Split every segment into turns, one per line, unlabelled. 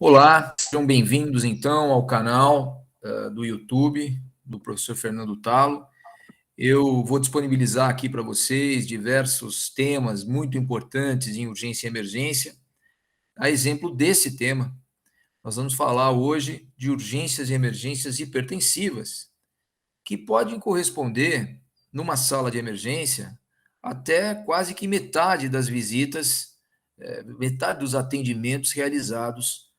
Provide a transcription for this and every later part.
Olá, sejam bem-vindos então ao canal do YouTube do professor Fernando Talo. Eu vou disponibilizar aqui para vocês diversos temas muito importantes em urgência e emergência. A exemplo desse tema, nós vamos falar hoje de urgências e emergências hipertensivas, que podem corresponder, numa sala de emergência, até quase que metade das visitas, metade dos atendimentos realizados,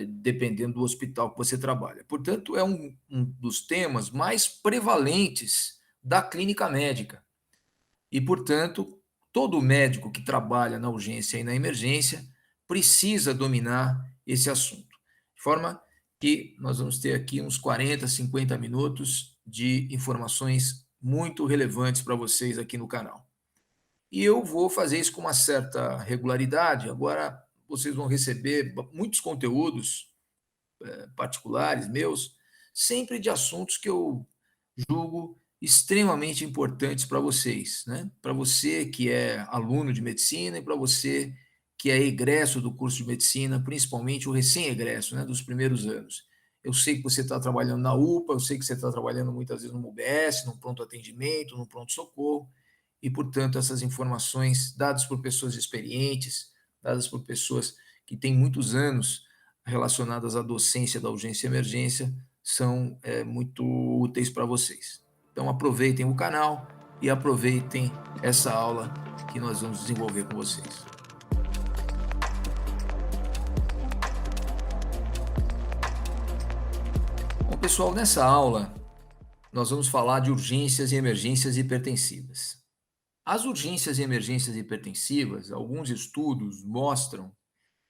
dependendo do hospital que você trabalha. Portanto, é um dos temas mais prevalentes da clínica médica. E, portanto, todo médico que trabalha na urgência e na emergência precisa dominar esse assunto. De forma que nós vamos ter aqui uns 40, 50 minutos de informações muito relevantes para vocês aqui no canal. E eu vou fazer isso com uma certa regularidade. Agora vocês vão receber muitos conteúdos particulares meus, sempre de assuntos que eu julgo extremamente importantes para vocês, né? Para você que é aluno de medicina e para você que é egresso do curso de medicina, principalmente o recém-egresso, né, dos primeiros anos. Eu sei que você está trabalhando na UPA, eu sei que você está trabalhando muitas vezes no UBS, no pronto atendimento, no pronto-socorro, e, portanto, essas informações dadas por pessoas experientes, dadas por pessoas que têm muitos anos relacionadas à docência da urgência e emergência, são muito úteis para vocês. Então, aproveitem o canal e aproveitem essa aula que nós vamos desenvolver com vocês. Bom, pessoal, nessa aula nós vamos falar de urgências e emergências hipertensivas. As urgências e emergências hipertensivas, alguns estudos mostram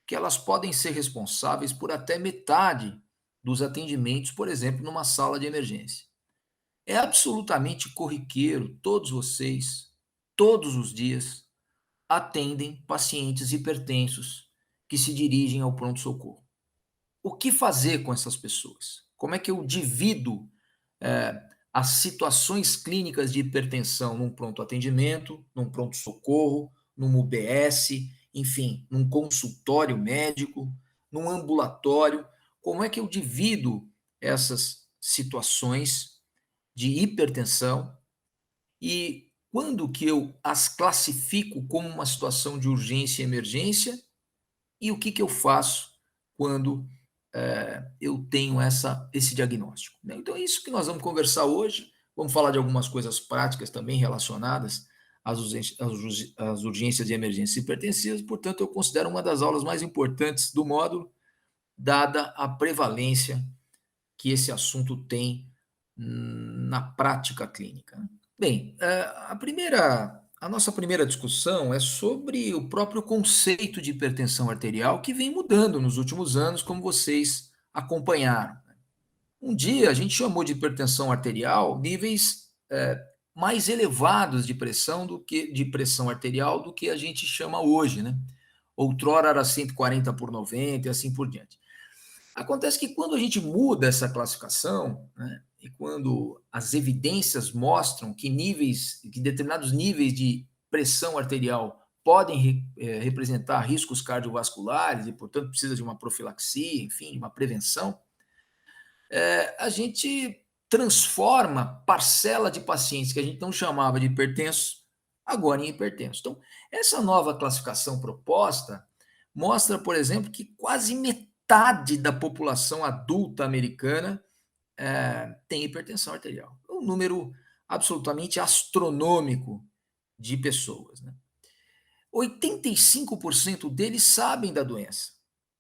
que elas podem ser responsáveis por até metade dos atendimentos, por exemplo, numa sala de emergência. É absolutamente corriqueiro, todos vocês, todos os dias, atendem pacientes hipertensos que se dirigem ao pronto-socorro. O que fazer com essas pessoas? Como é que eu divido as situações clínicas de hipertensão num pronto atendimento, num pronto-socorro, num UBS, enfim, num consultório médico, num ambulatório? Como é que eu divido essas situações de hipertensão e quando que eu as classifico como uma situação de urgência e emergência e o que que eu faço quando eu tenho esse diagnóstico, né? Então é isso que nós vamos conversar hoje. Vamos falar de algumas coisas práticas também relacionadas às urgências e emergências hipertensivas. Portanto, eu considero uma das aulas mais importantes do módulo, dada a prevalência que esse assunto tem na prática clínica. Bem, a nossa primeira discussão é sobre o próprio conceito de hipertensão arterial, que vem mudando nos últimos anos, como vocês acompanharam. Um dia a gente chamou de hipertensão arterial níveis mais elevados de pressão arterial do que a gente chama hoje, né? Outrora era 140/90 e assim por diante. Acontece que quando a gente muda essa classificação, né, e quando as evidências mostram que determinados níveis de pressão arterial podem representar riscos cardiovasculares e, portanto, precisa de uma profilaxia, enfim, uma prevenção, a gente transforma parcela de pacientes que a gente não chamava de hipertensos agora em hipertensos. Então, essa nova classificação proposta mostra, por exemplo, que quase metade da população adulta americana tem hipertensão arterial. Um número absolutamente astronômico de pessoas, né? 85% deles sabem da doença,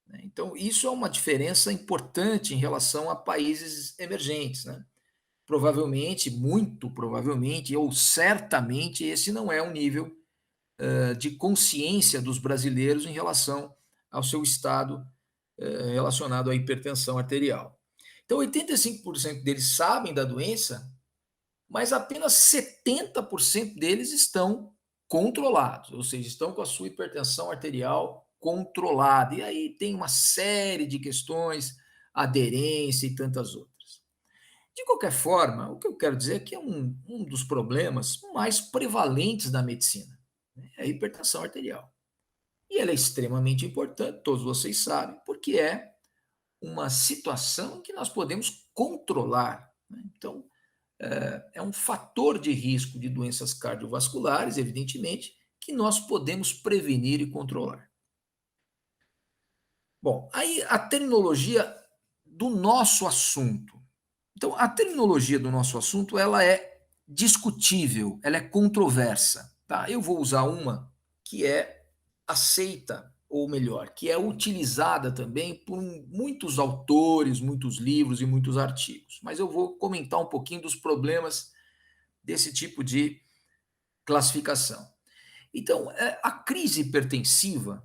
né? Então, isso é uma diferença importante em relação a países emergentes, né? Provavelmente, muito provavelmente, ou certamente, esse não é um nível de consciência dos brasileiros em relação ao seu estado relacionado à hipertensão arterial. Então, 85% deles sabem da doença, mas apenas 70% deles estão controlados, ou seja, estão com a sua hipertensão arterial controlada. E aí tem uma série de questões, aderência e tantas outras. De qualquer forma, o que eu quero dizer é que é um dos problemas mais prevalentes da medicina, né? É a hipertensão arterial. E ela é extremamente importante, todos vocês sabem, porque é uma situação que nós podemos controlar, né? Então, é um fator de risco de doenças cardiovasculares, evidentemente, que nós podemos prevenir e controlar. Bom, aí a terminologia do nosso assunto. Então, a terminologia do nosso assunto, ela é discutível, ela é controversa, tá? Eu vou usar uma que é aceita, ou melhor, que é utilizada também por muitos autores, muitos livros e muitos artigos. Mas eu vou comentar um pouquinho dos problemas desse tipo de classificação. Então, a crise hipertensiva,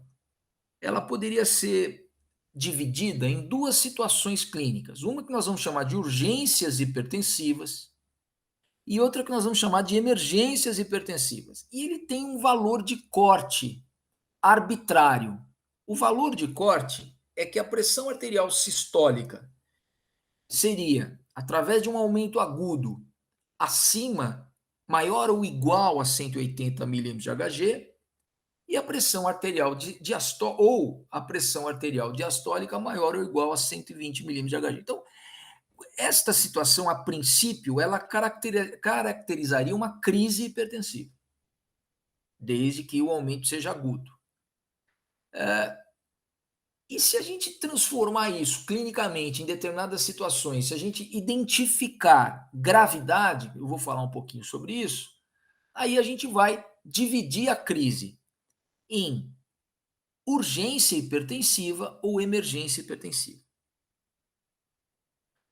ela poderia ser dividida em duas situações clínicas. Uma que nós vamos chamar de urgências hipertensivas e outra que nós vamos chamar de emergências hipertensivas. E ele tem um valor de corte arbitrário. O valor de corte é que a pressão arterial sistólica seria, através de um aumento agudo, acima, maior ou igual a 180 milímetros de Hg, e a pressão arterial ou a pressão arterial diastólica maior ou igual a 120 milímetros de Hg. Então, esta situação, a princípio, ela caracterizaria uma crise hipertensiva, desde que o aumento seja agudo. E se a gente transformar isso clinicamente em determinadas situações, se a gente identificar gravidade, eu vou falar um pouquinho sobre isso, aí a gente vai dividir a crise em urgência hipertensiva ou emergência hipertensiva.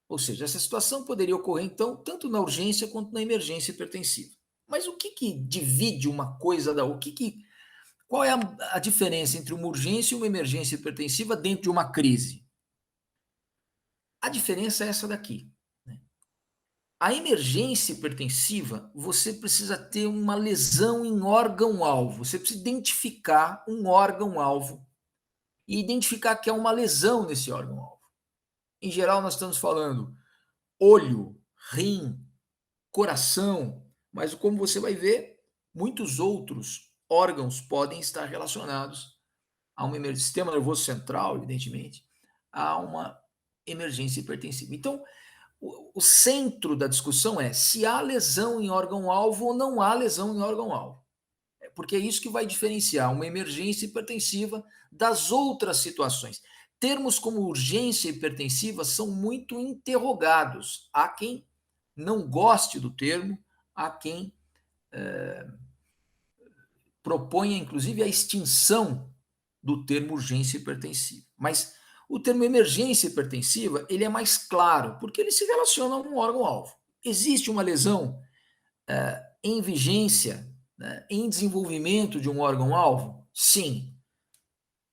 Ou seja, essa situação poderia ocorrer, então, tanto na urgência quanto na emergência hipertensiva. Mas o que divide uma coisa da outra? Qual é a diferença entre uma urgência e uma emergência hipertensiva dentro de uma crise? A diferença é essa daqui, né? A emergência hipertensiva, você precisa ter uma lesão em órgão-alvo. Você precisa identificar um órgão-alvo e identificar que é uma lesão nesse órgão-alvo. Em geral, nós estamos falando olho, rim, coração, mas como você vai ver, muitos outros órgãos podem estar relacionados a um sistema nervoso central, evidentemente, a uma emergência hipertensiva. Então, o centro da discussão é se há lesão em órgão-alvo ou não há lesão em órgão-alvo. Porque é isso que vai diferenciar uma emergência hipertensiva das outras situações. Termos como urgência hipertensiva são muito interrogados. Há quem não goste do termo, há quem proponha, inclusive, a extinção do termo urgência hipertensiva. Mas o termo emergência hipertensiva ele é mais claro, porque ele se relaciona a um órgão-alvo. Existe uma lesão em vigência, né, em desenvolvimento de um órgão-alvo? Sim.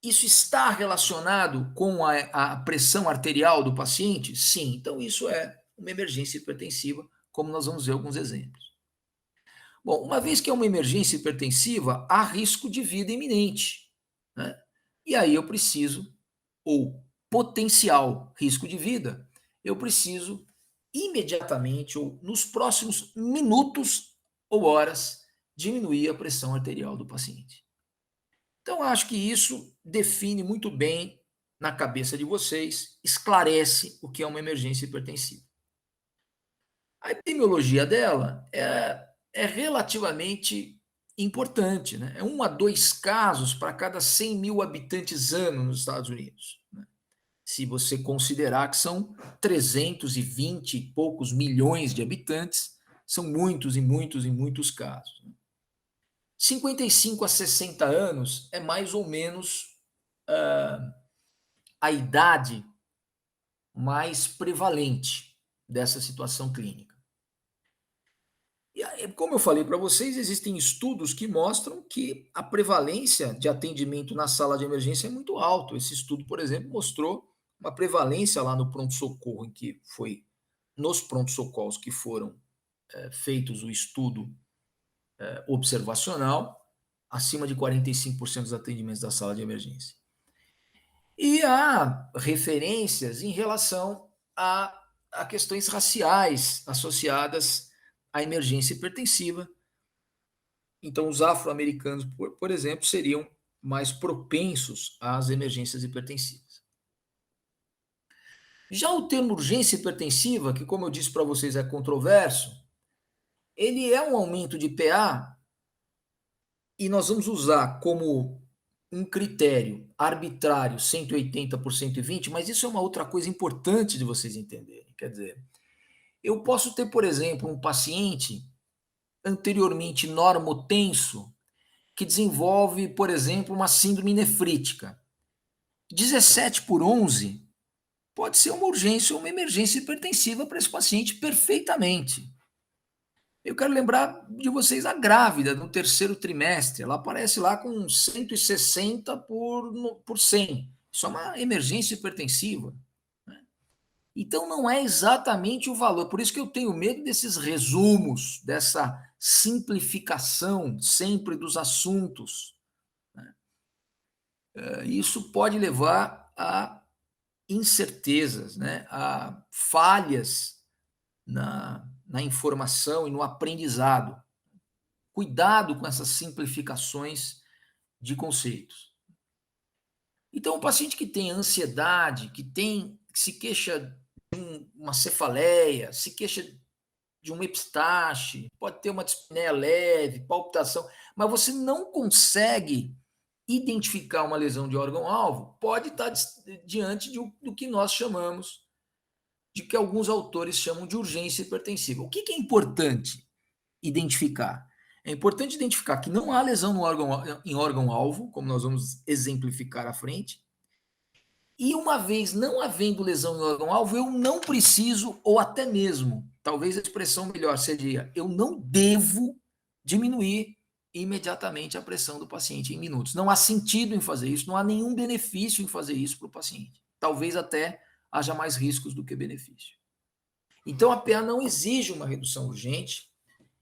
Isso está relacionado com a pressão arterial do paciente? Sim. Então, isso é uma emergência hipertensiva, como nós vamos ver alguns exemplos. Bom, uma vez que é uma emergência hipertensiva, há risco de vida iminente, né? E aí eu preciso, ou potencial risco de vida, eu preciso imediatamente ou nos próximos minutos ou horas diminuir a pressão arterial do paciente. Então, acho que isso define muito bem na cabeça de vocês, esclarece o que é uma emergência hipertensiva. A epidemiologia dela é relativamente importante, né? É 1 a 2 casos para cada 100 mil habitantes ano nos Estados Unidos, né? Se você considerar que são 320 e poucos milhões de habitantes, são muitos e muitos e muitos casos, né? 55 a 60 anos é mais ou menos a idade mais prevalente dessa situação clínica. E aí, como eu falei para vocês, existem estudos que mostram que a prevalência de atendimento na sala de emergência é muito alto. Esse estudo, por exemplo, mostrou uma prevalência lá no pronto-socorro, em que foi nos pronto-socorros que foram feitos o estudo observacional, acima de 45% dos atendimentos da sala de emergência. E há referências em relação a questões raciais associadas à emergência hipertensiva. Então, os afro-americanos, por exemplo, seriam mais propensos às emergências hipertensivas. Já o termo urgência hipertensiva, que como eu disse para vocês é controverso, ele é um aumento de PA e nós vamos usar como um critério arbitrário 180 por 120, mas isso é uma outra coisa importante de vocês entenderem. Quer dizer, eu posso ter, por exemplo, um paciente anteriormente normotenso que desenvolve, por exemplo, uma síndrome nefrítica. 17 por 11 pode ser uma urgência ou uma emergência hipertensiva para esse paciente perfeitamente. Eu quero lembrar de vocês a grávida no terceiro trimestre, ela aparece lá com 160 por 100. Isso é uma emergência hipertensiva. Né? Então não é exatamente o valor, por isso que eu tenho medo desses resumos, dessa simplificação sempre dos assuntos. Né? Isso pode levar a incertezas, né? A falhas na informação e no aprendizado. Cuidado com essas simplificações de conceitos. Então, o paciente que tem ansiedade, que se queixa de uma cefaleia, se queixa de um epistaxe, pode ter uma dispneia leve, palpitação, mas você não consegue identificar uma lesão de órgão-alvo, pode estar diante do que nós chamamos, de que alguns autores chamam de urgência hipertensiva. O que é importante identificar? É importante identificar que não há lesão no em órgão-alvo, como nós vamos exemplificar à frente, e uma vez não havendo lesão em órgão-alvo, eu não preciso, ou até mesmo, talvez a expressão melhor seria, eu não devo diminuir imediatamente a pressão do paciente em minutos. Não há sentido em fazer isso, não há nenhum benefício em fazer isso para o paciente. Talvez até haja mais riscos do que benefício. Então, a PA não exige uma redução urgente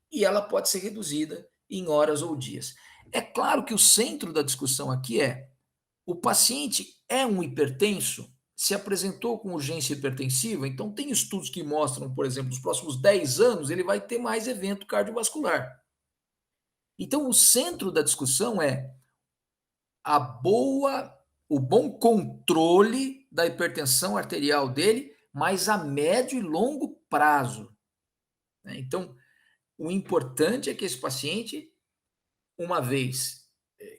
e ela pode ser reduzida em horas ou dias. É claro que o centro da discussão aqui é: o paciente é um hipertenso, se apresentou com urgência hipertensiva, então tem estudos que mostram, por exemplo, nos próximos 10 anos ele vai ter mais evento cardiovascular. Então, o centro da discussão é o bom controle da hipertensão arterial dele, mas a médio e longo prazo. Então, o importante é que esse paciente, uma vez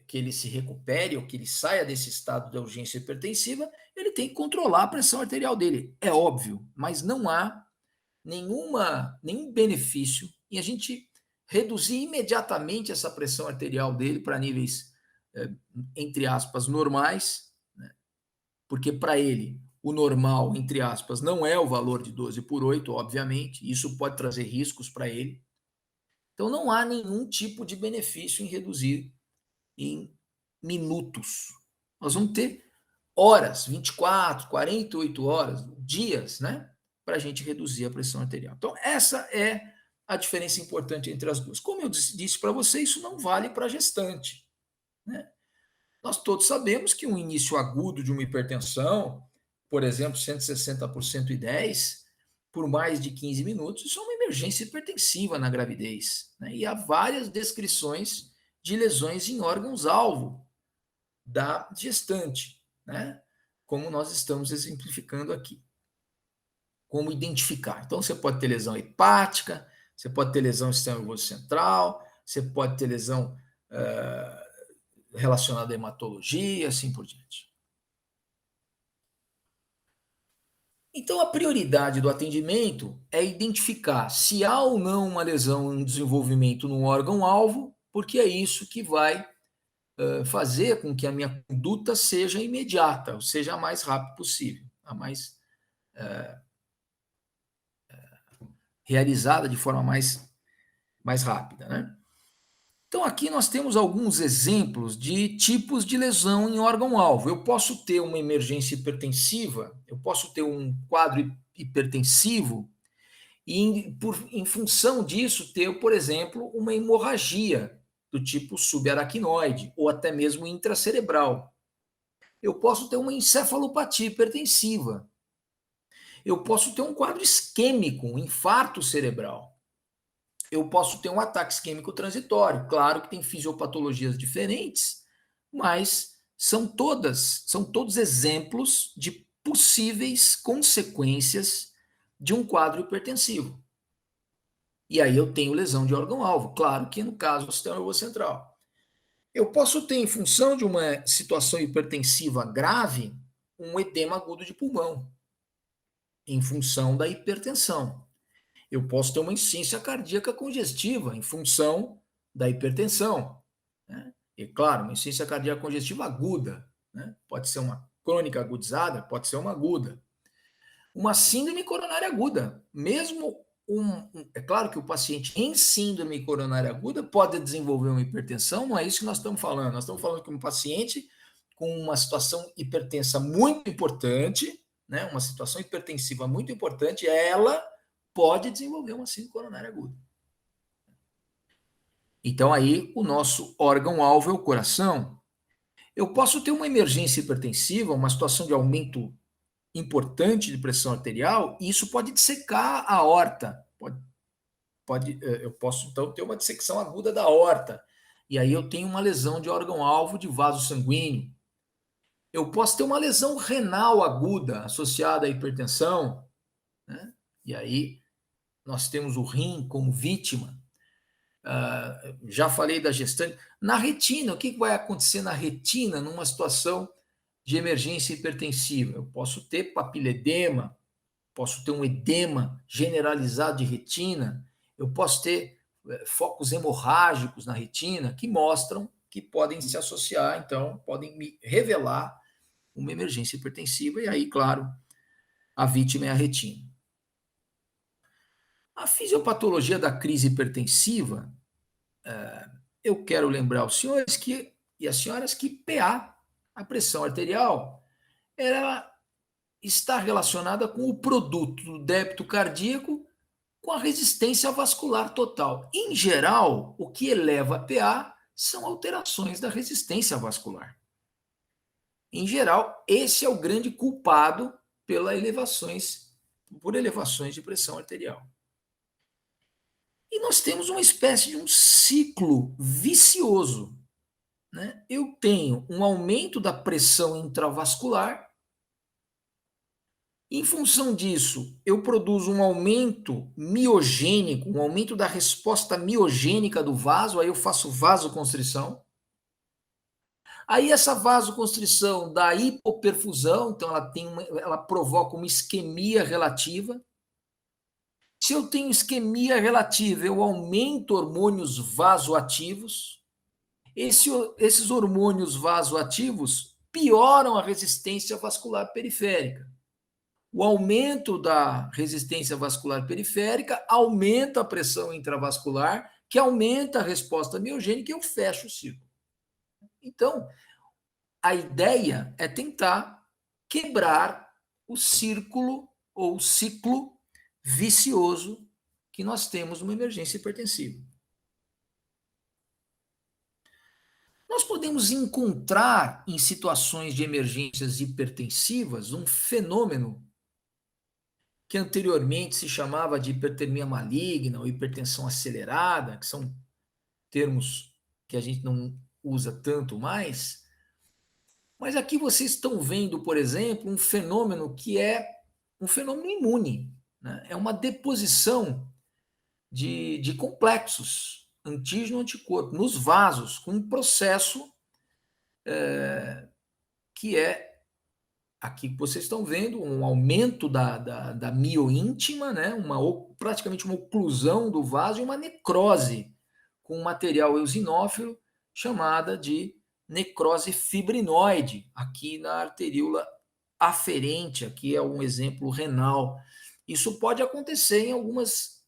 que ele se recupere ou que ele saia desse estado de urgência hipertensiva, ele tem que controlar a pressão arterial dele. É óbvio, mas não há nenhum benefício em a gente reduzir imediatamente essa pressão arterial dele para níveis, entre aspas, normais, né? Porque para ele o normal, entre aspas, não é o valor de 12 por 8, obviamente, isso pode trazer riscos para ele. Então não há nenhum tipo de benefício em reduzir em minutos. Nós vamos ter horas, 24, 48 horas, dias, né? Para a gente reduzir a pressão arterial. Então, essa é a diferença importante entre as duas. Como eu disse para você, isso não vale para gestante. Né? Nós todos sabemos que um início agudo de uma hipertensão, por exemplo, 160 por 110, por mais de 15 minutos, isso é uma emergência hipertensiva na gravidez. Né? E há várias descrições de lesões em órgãos-alvo da gestante, né? Como nós estamos exemplificando aqui. Como identificar? Então, você pode ter lesão hepática, você pode ter lesão sistema nervoso central, você pode ter lesão relacionada à hematologia, assim por diante. Então, a prioridade do atendimento é identificar se há ou não uma lesão em desenvolvimento no órgão-alvo, porque é isso que vai fazer com que a minha conduta seja imediata, ou seja, a mais rápida possível, a mais realizada de forma mais rápida. Né? Então, aqui nós temos alguns exemplos de tipos de lesão em órgão-alvo. Eu posso ter uma emergência hipertensiva, eu posso ter um quadro hipertensivo, e em função disso ter, por exemplo, uma hemorragia do tipo subaracnoide ou até mesmo intracerebral. Eu posso ter uma encefalopatia hipertensiva. Eu posso ter um quadro isquêmico, um infarto cerebral. Eu posso ter um ataque isquêmico transitório. Claro que tem fisiopatologias diferentes, mas são todos exemplos de possíveis consequências de um quadro hipertensivo. E aí eu tenho lesão de órgão-alvo, claro que no caso do sistema nervoso central. Eu posso ter, em função de uma situação hipertensiva grave, um edema agudo de pulmão, em função da hipertensão. Eu posso ter uma insuficiência cardíaca congestiva, em função da hipertensão. Né? E, claro, uma insuficiência cardíaca congestiva aguda. Né? Pode ser uma crônica agudizada, pode ser uma aguda. Uma síndrome coronária aguda, mesmo é claro que o paciente em síndrome coronária aguda pode desenvolver uma hipertensão, não é isso que nós estamos falando. Nós estamos falando que um paciente com uma situação hipertensa muito importante, né, uma situação hipertensiva muito importante, ela pode desenvolver uma síndrome coronária aguda. Então aí o nosso órgão-alvo é o coração. Eu posso ter uma emergência hipertensiva, uma situação de aumento importante de pressão arterial, e isso pode dissecar a aorta. Eu posso, então, ter uma dissecção aguda da aorta. E aí eu tenho uma lesão de órgão-alvo de vaso sanguíneo. Eu posso ter uma lesão renal aguda associada à hipertensão, né? E aí nós temos o rim como vítima. Já falei da gestante. Na retina, o que vai acontecer na retina numa situação de emergência hipertensiva? Eu posso ter papiledema, posso ter um edema generalizado de retina, eu posso ter focos hemorrágicos na retina que mostram que podem se associar, então, podem me revelar uma emergência hipertensiva, e aí, claro, a vítima é a retina. A fisiopatologia da crise hipertensiva, eu quero lembrar aos senhores e às senhoras que PA, a pressão arterial, ela está relacionada com o produto do débito cardíaco com a resistência vascular total. Em geral, o que eleva a PA são alterações da resistência vascular. Em geral, esse é o grande culpado por elevações de pressão arterial. E nós temos uma espécie de um ciclo vicioso. Né? Eu tenho um aumento da pressão intravascular. Em função disso, eu produzo um aumento miogênico, um aumento da resposta miogênica do vaso, aí eu faço vasoconstrição. Aí essa vasoconstrição dá hipoperfusão, então ela provoca uma isquemia relativa. Se eu tenho isquemia relativa, eu aumento hormônios vasoativos. Esses hormônios vasoativos pioram a resistência vascular periférica. O aumento da resistência vascular periférica aumenta a pressão intravascular, que aumenta a resposta miogênica e eu fecho o ciclo. Então, a ideia é tentar quebrar o círculo ou ciclo vicioso que nós temos numa emergência hipertensiva. Nós podemos encontrar em situações de emergências hipertensivas um fenômeno que anteriormente se chamava de hipertermia maligna ou hipertensão acelerada, que são termos que a gente não usa tanto mais. Mas aqui vocês estão vendo, por exemplo, um fenômeno que é um fenômeno imune. Né? É uma deposição de complexos antígeno-anticorpo nos vasos, com um processo que é aqui que vocês estão vendo, um aumento da mioíntima, né? Praticamente uma oclusão do vaso e uma necrose com material eosinófilo chamada de necrose fibrinoide, aqui na arteríola aferente, aqui é um exemplo renal. Isso pode acontecer em algumas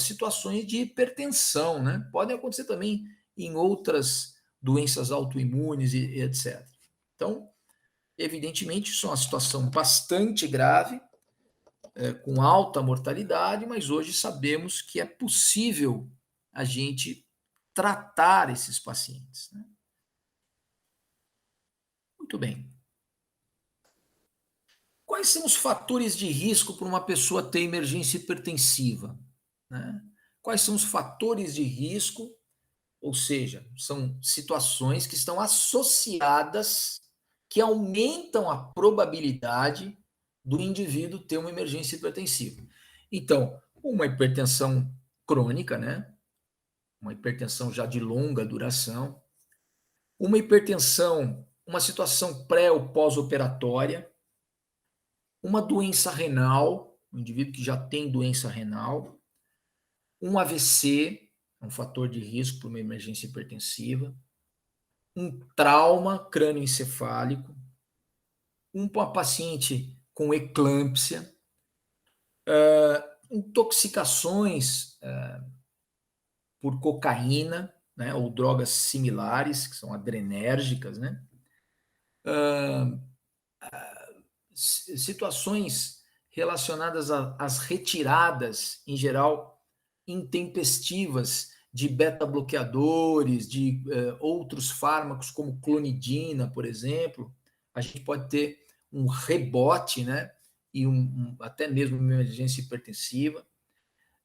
situações de hipertensão, né? Pode acontecer também em outras doenças autoimunes e etc. Então, evidentemente, isso é uma situação bastante grave, com alta mortalidade, mas hoje sabemos que é possível a gente tratar esses pacientes. Né? Muito bem. Quais são os fatores de risco para uma pessoa ter emergência hipertensiva? Né? Quais são os fatores de risco? Ou seja, são situações que estão associadas que aumentam a probabilidade do indivíduo ter uma emergência hipertensiva. Então, uma hipertensão crônica, né? Uma hipertensão já de longa duração, uma hipertensão, uma situação pré ou pós-operatória, uma doença renal, um indivíduo que já tem doença renal, um AVC, um fator de risco para uma emergência hipertensiva, um trauma crânioencefálico, uma paciente com eclâmpsia, intoxicações por cocaína, né, ou drogas similares, que são adrenérgicas, né? Situações relacionadas às retiradas, em geral, intempestivas de beta-bloqueadores, de outros fármacos, como clonidina, por exemplo, a gente pode ter um rebote, né? E até mesmo uma emergência hipertensiva.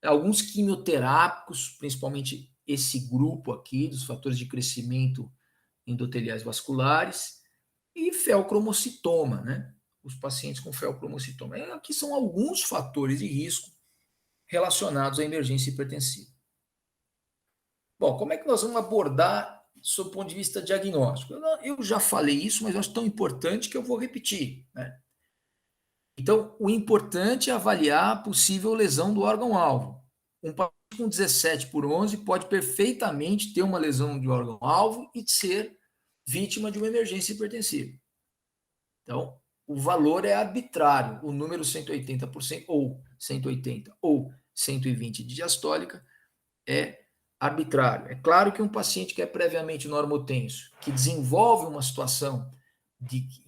Alguns quimioterápicos, principalmente esse grupo aqui, dos fatores de crescimento endoteliais vasculares, e feocromocitoma, né? Os pacientes com feocromocitoma. Aqui são alguns fatores de risco relacionados à emergência hipertensiva. Bom, como é que nós vamos abordar sob o ponto de vista diagnóstico? Eu já falei isso, mas eu acho tão importante que eu vou repetir, né? Então, o importante é avaliar a possível lesão do órgão-alvo. Um paciente com 17/11 pode perfeitamente ter uma lesão de órgão-alvo e ser vítima de uma emergência hipertensiva. Então, o valor é arbitrário. O número 180% ou 180 ou 120 de diastólica é arbitrário. É claro que um paciente que é previamente normotenso, que desenvolve uma situação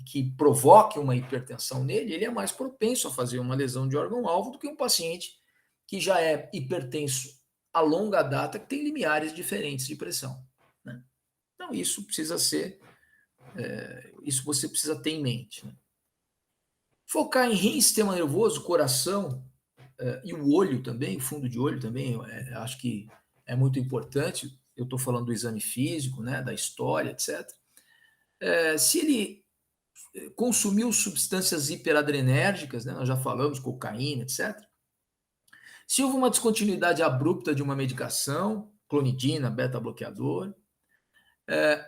que provoque uma hipertensão nele, ele é mais propenso a fazer uma lesão de órgão-alvo do que um paciente que já é hipertenso a longa data, que tem limiares diferentes de pressão, né? Então, isso precisa ser, isso você precisa ter em mente, né? Focar em rim, sistema nervoso, coração e o olho também, o fundo de olho também, acho que é muito importante. Eu estou falando do exame físico, né, da história, etc. Se ele consumiu substâncias hiperadrenérgicas, né, nós já falamos, cocaína, etc. Se houve uma descontinuidade abrupta de uma medicação, clonidina, beta-bloqueador,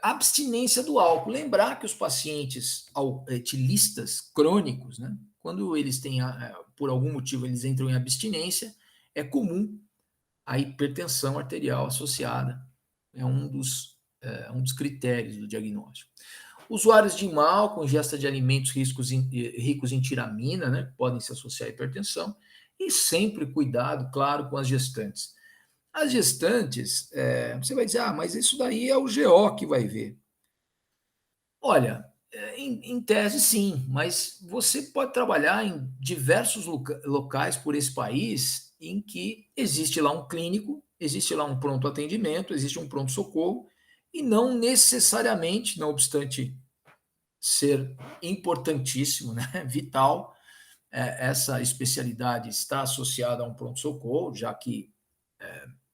abstinência do álcool. Lembrar que os pacientes etilistas crônicos, né, quando eles têm, por algum motivo, eles entram em abstinência, é comum a hipertensão arterial associada. É um dos critérios do diagnóstico. Usuários de mal com ingesta de alimentos ricos em tiramina, né, podem se associar à hipertensão. E sempre cuidado, claro, com as gestantes. As gestantes, você vai dizer, mas isso daí é o GO que vai ver. Olha, em tese sim, mas você pode trabalhar em diversos locais por esse país em que existe lá um clínico, existe lá um pronto atendimento, existe um pronto-socorro, e não necessariamente, não obstante ser importantíssimo, né, vital, essa especialidade está associada a um pronto-socorro, já que,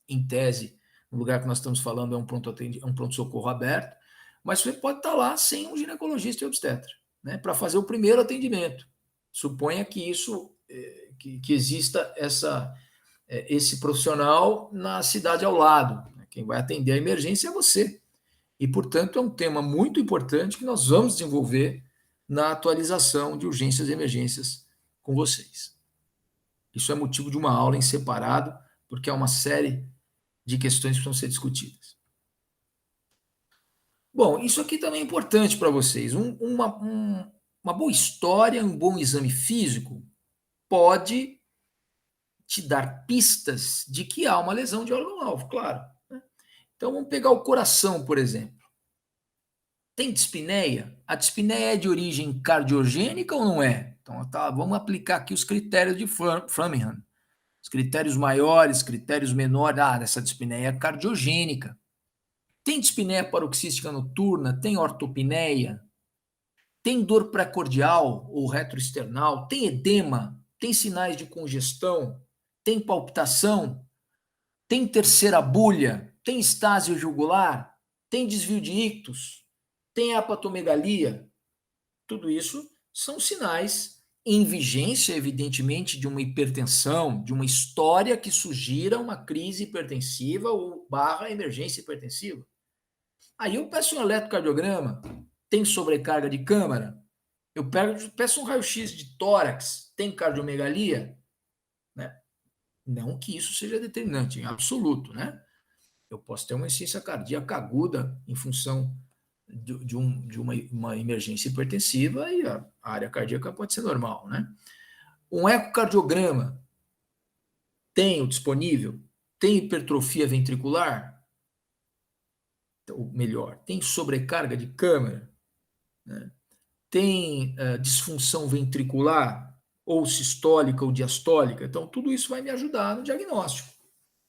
em tese, no lugar que nós estamos falando é um pronto-socorro aberto, mas você pode estar lá sem um ginecologista e obstetra, né, para fazer o primeiro atendimento. Suponha que isso, que exista esse profissional na cidade ao lado. Quem vai atender a emergência é você. E, portanto, é um tema muito importante que nós vamos desenvolver na atualização de urgências e emergências com vocês. Isso é motivo de uma aula em separado, porque é uma série de questões que vão ser discutidas. Bom, isso aqui também é importante para vocês. Uma boa história, um bom exame físico pode te dar pistas de que há uma lesão de órgão-alvo, claro, né? Então, vamos pegar o coração, por exemplo. Tem dispneia? A dispneia é de origem cardiogênica ou não é? Então, tá, vamos aplicar aqui os critérios de Framingham. Os critérios maiores, critérios menores. Essa dispneia é cardiogênica. Tem dispneia paroxística noturna? Tem ortopneia? Tem dor precordial ou retroesternal? Tem edema? Tem sinais de congestão? Tem palpitação? Tem terceira bulha? Tem estásio jugular? Tem desvio de ictus? Tem hepatomegalia? Tudo isso são sinais em vigência, evidentemente, de uma hipertensão, de uma história que sugira uma crise hipertensiva ou barra emergência hipertensiva. Aí eu peço um eletrocardiograma, tem sobrecarga de câmara, peço um raio-x de tórax, tem cardiomegalia, né? Não que isso seja determinante, em absoluto, né? Eu posso ter uma insuficiência cardíaca aguda em função uma emergência hipertensiva e a área cardíaca pode ser normal, né? Um ecocardiograma, tenho disponível? Tem hipertrofia ventricular? Ou melhor, tem sobrecarga de câmara? Né? Tem disfunção ventricular, ou sistólica ou diastólica? Então, tudo isso vai me ajudar no diagnóstico,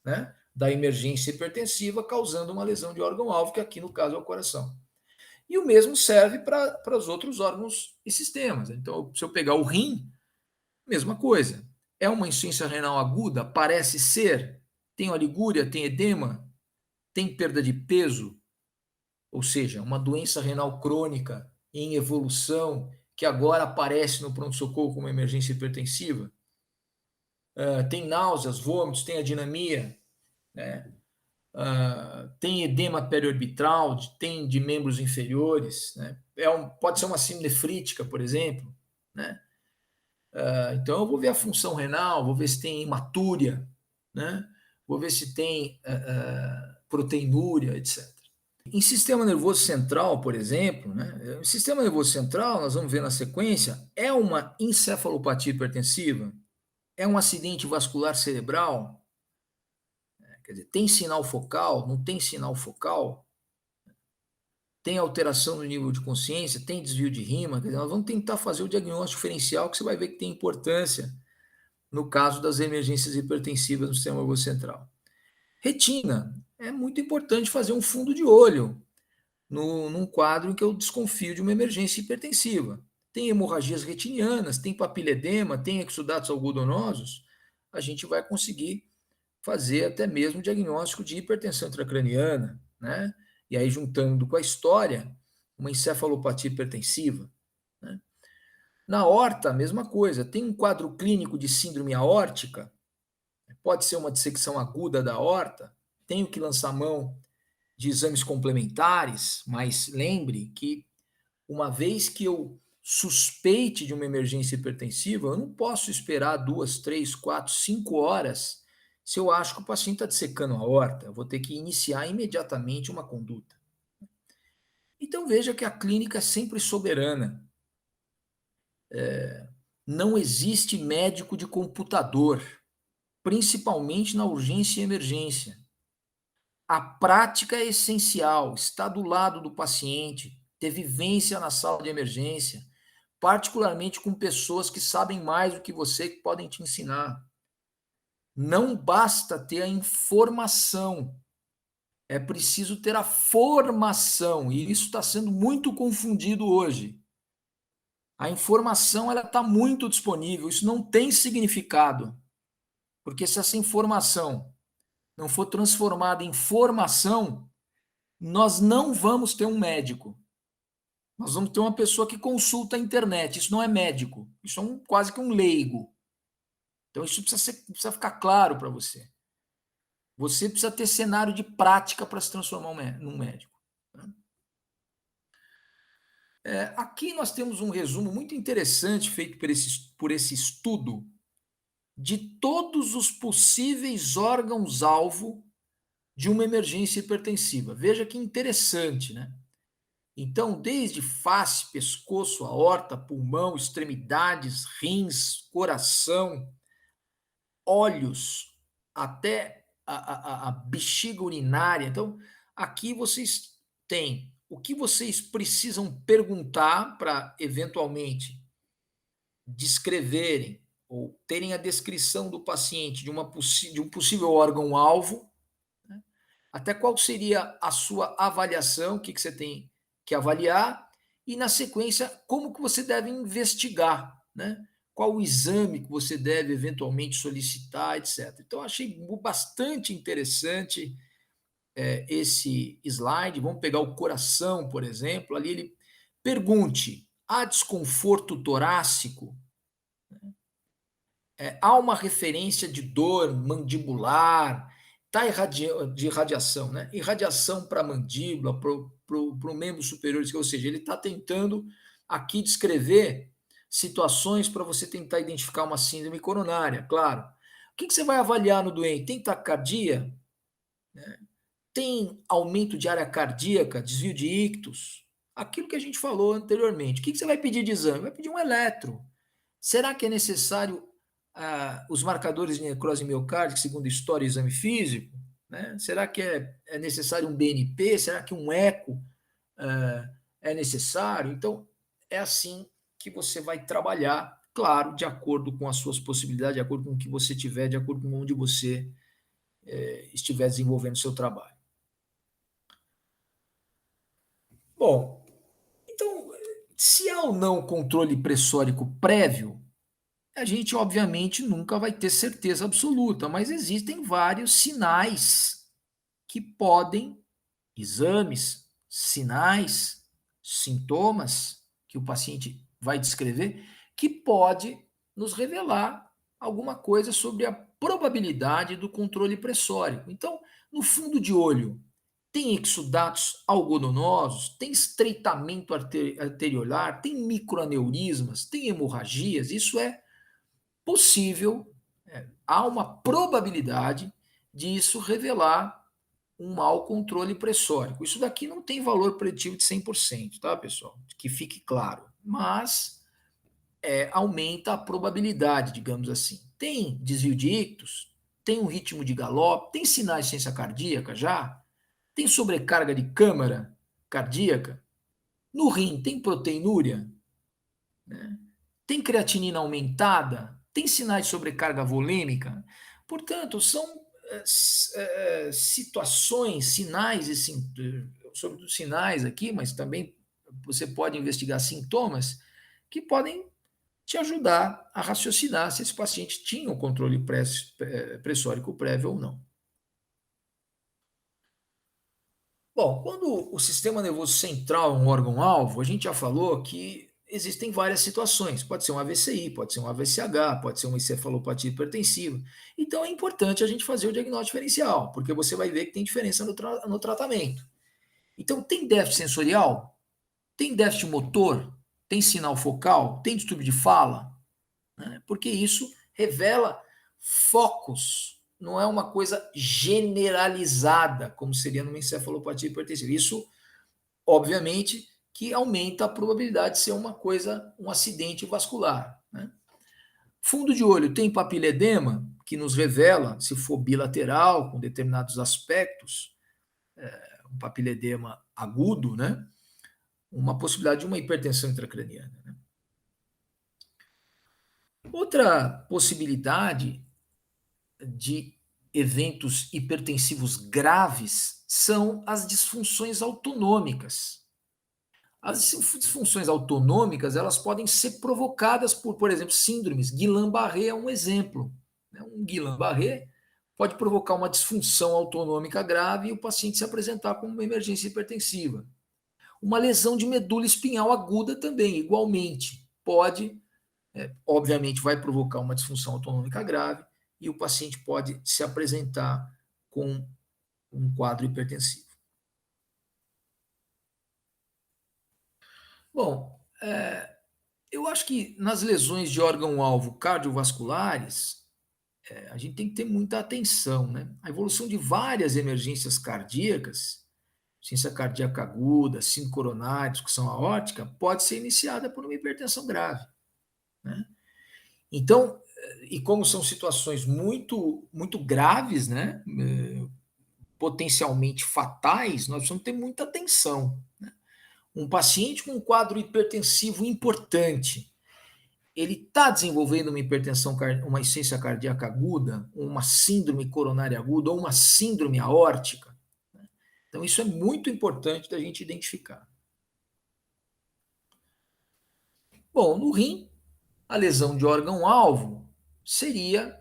né? Da emergência hipertensiva causando uma lesão de órgão-alvo, que aqui no caso é o coração. E o mesmo serve para os outros órgãos e sistemas. Então, se eu pegar o rim, mesma coisa. É uma insuficiência renal aguda? Parece ser. Tem oligúria, tem edema, tem perda de peso, ou seja, uma doença renal crônica em evolução que agora aparece no pronto-socorro como emergência hipertensiva. Tem náuseas, vômitos, tem adinamia, né? Tem edema periorbital, tem de membros inferiores, né? Pode ser uma síndrome nefrítica, por exemplo, né? Então eu vou ver a função renal, vou ver se tem hematúria, né? Vou ver se tem proteinúria, etc. Em sistema nervoso central, por exemplo, né? O sistema nervoso central, nós vamos ver na sequência, é uma encefalopatia hipertensiva, é um acidente vascular cerebral, quer dizer, tem sinal focal, não tem sinal focal, tem alteração no nível de consciência, tem desvio de rima, quer dizer, nós vamos tentar fazer o diagnóstico diferencial que você vai ver que tem importância no caso das emergências hipertensivas no sistema nervoso central. Retina, é muito importante fazer um fundo de olho num quadro em que eu desconfio de uma emergência hipertensiva. Tem hemorragias retinianas, tem papiledema, tem exudatos algodonosos, a gente vai conseguir fazer até mesmo diagnóstico de hipertensão intracraniana, né? E aí, juntando com a história, uma encefalopatia hipertensiva, né? Na aorta, a mesma coisa. Tem um quadro clínico de síndrome aórtica, pode ser uma dissecção aguda da aorta, tenho que lançar mão de exames complementares, mas lembre que uma vez que eu suspeite de uma emergência hipertensiva, eu não posso esperar 2, 3, 4, 5 horas se eu acho que o paciente está dissecando a aorta. Eu vou ter que iniciar imediatamente uma conduta. Então veja que a clínica é sempre soberana. Não existe médico de computador, principalmente na urgência e emergência. A prática é essencial, estar do lado do paciente, ter vivência na sala de emergência, particularmente com pessoas que sabem mais do que você, que podem te ensinar. Não basta ter a informação, é preciso ter a formação, e isso está sendo muito confundido hoje. A informação ela está muito disponível, isso não tem significado, porque se essa informação não for transformada em formação, nós não vamos ter um médico. Nós vamos ter uma pessoa que consulta a internet. Isso não é médico, isso é quase que um leigo. Então, isso precisa ficar claro para você. Você precisa ter cenário de prática para se transformar num médico. Aqui nós temos um resumo muito interessante feito por esse estudo de todos os possíveis órgãos-alvo de uma emergência hipertensiva. Veja que interessante, né? Então, desde face, pescoço, aorta, pulmão, extremidades, rins, coração, olhos, até a bexiga urinária. Então, aqui vocês têm o que vocês precisam perguntar para, eventualmente, descreverem ou terem a descrição do paciente de um possível órgão-alvo, né? Até qual seria a sua avaliação, o que você tem que avaliar, e, na sequência, como que você deve investigar, né? Qual o exame que você deve eventualmente solicitar, etc. Então, achei bastante interessante esse slide. Vamos pegar o coração, por exemplo. Ali ele pergunte há desconforto torácico, há uma referência de dor mandibular, está de irradiação, né? Irradiação para a mandíbula, para o membro superior, ou seja, ele está tentando aqui descrever situações para você tentar identificar uma síndrome coronária, claro. O que você vai avaliar no doente? Tem taquicardia? Tem aumento de área cardíaca, desvio de ictus? Aquilo que a gente falou anteriormente. O que você vai pedir de exame? Vai pedir um eletro. Será que é necessário os marcadores de necrose miocárdica, segundo história e exame físico? Né? Será que é necessário um BNP? Será que um eco é necessário? Então, é assim que você vai trabalhar, claro, de acordo com as suas possibilidades, de acordo com o que você tiver, de acordo com onde você estiver desenvolvendo o seu trabalho. Bom, então, se há ou não controle pressórico prévio, a gente obviamente nunca vai ter certeza absoluta, mas existem vários sinais que podem, exames, sinais, sintomas que o paciente vai descrever, que pode nos revelar alguma coisa sobre a probabilidade do controle pressórico. Então, no fundo de olho, tem exudatos algodonosos, tem estreitamento arteriolar, tem microaneurismas, tem hemorragias, isso é possível, há uma probabilidade disso revelar um mau controle pressórico. Isso daqui não tem valor preditivo de 100%, tá, pessoal? Que fique claro. Mas aumenta a probabilidade, digamos assim. Tem desvio de ictus, tem um ritmo de galope, tem sinais de ciência cardíaca já, tem sobrecarga de câmara cardíaca, no rim tem proteinúria, né? Tem creatinina aumentada, tem sinais de sobrecarga volêmica. Portanto, são situações, sinais sobretudo sinais aqui, mas também você pode investigar sintomas que podem te ajudar a raciocinar se esse paciente tinha o controle pressórico prévio ou não. Bom, quando o sistema nervoso central é um órgão-alvo, a gente já falou que existem várias situações. Pode ser um AVCI, pode ser um AVCH, pode ser uma encefalopatia hipertensiva. Então é importante a gente fazer o diagnóstico diferencial, porque você vai ver que tem diferença no tratamento. Então, tem déficit sensorial? Tem déficit motor? Tem sinal focal? Tem distúrbio de fala? Né? Porque isso revela focos, não é uma coisa generalizada, como seria numa encefalopatia hipertensiva. Isso, obviamente, que aumenta a probabilidade de ser uma coisa, um acidente vascular. Né? Fundo de olho tem papiledema, que nos revela, se for bilateral, com determinados aspectos, um papiledema agudo, né? Uma possibilidade de uma hipertensão intracraniana. Né? Outra possibilidade de eventos hipertensivos graves são as disfunções autonômicas. As disfunções autonômicas, elas podem ser provocadas por exemplo, síndromes. Guillain-Barré é um exemplo. Um Guillain-Barré pode provocar uma disfunção autonômica grave e o paciente se apresentar com uma emergência hipertensiva. Uma lesão de medula espinhal aguda também, igualmente, pode, obviamente, vai provocar uma disfunção autonômica grave e o paciente pode se apresentar com um quadro hipertensivo. Bom, eu acho que nas lesões de órgão-alvo cardiovasculares, a gente tem que ter muita atenção, né? A evolução de várias emergências cardíacas, ciência cardíaca aguda, síndrome coronária, discussão aórtica, pode ser iniciada por uma hipertensão grave, né? Então, e como são situações muito graves, né? Potencialmente fatais, nós precisamos ter muita atenção. Né? Um paciente com um quadro hipertensivo importante, ele está desenvolvendo uma hipertensão, uma insuficiência cardíaca aguda, uma síndrome coronária aguda ou uma síndrome aórtica. Né? Então, isso é muito importante da gente identificar. Bom, no rim, a lesão de órgão-alvo seria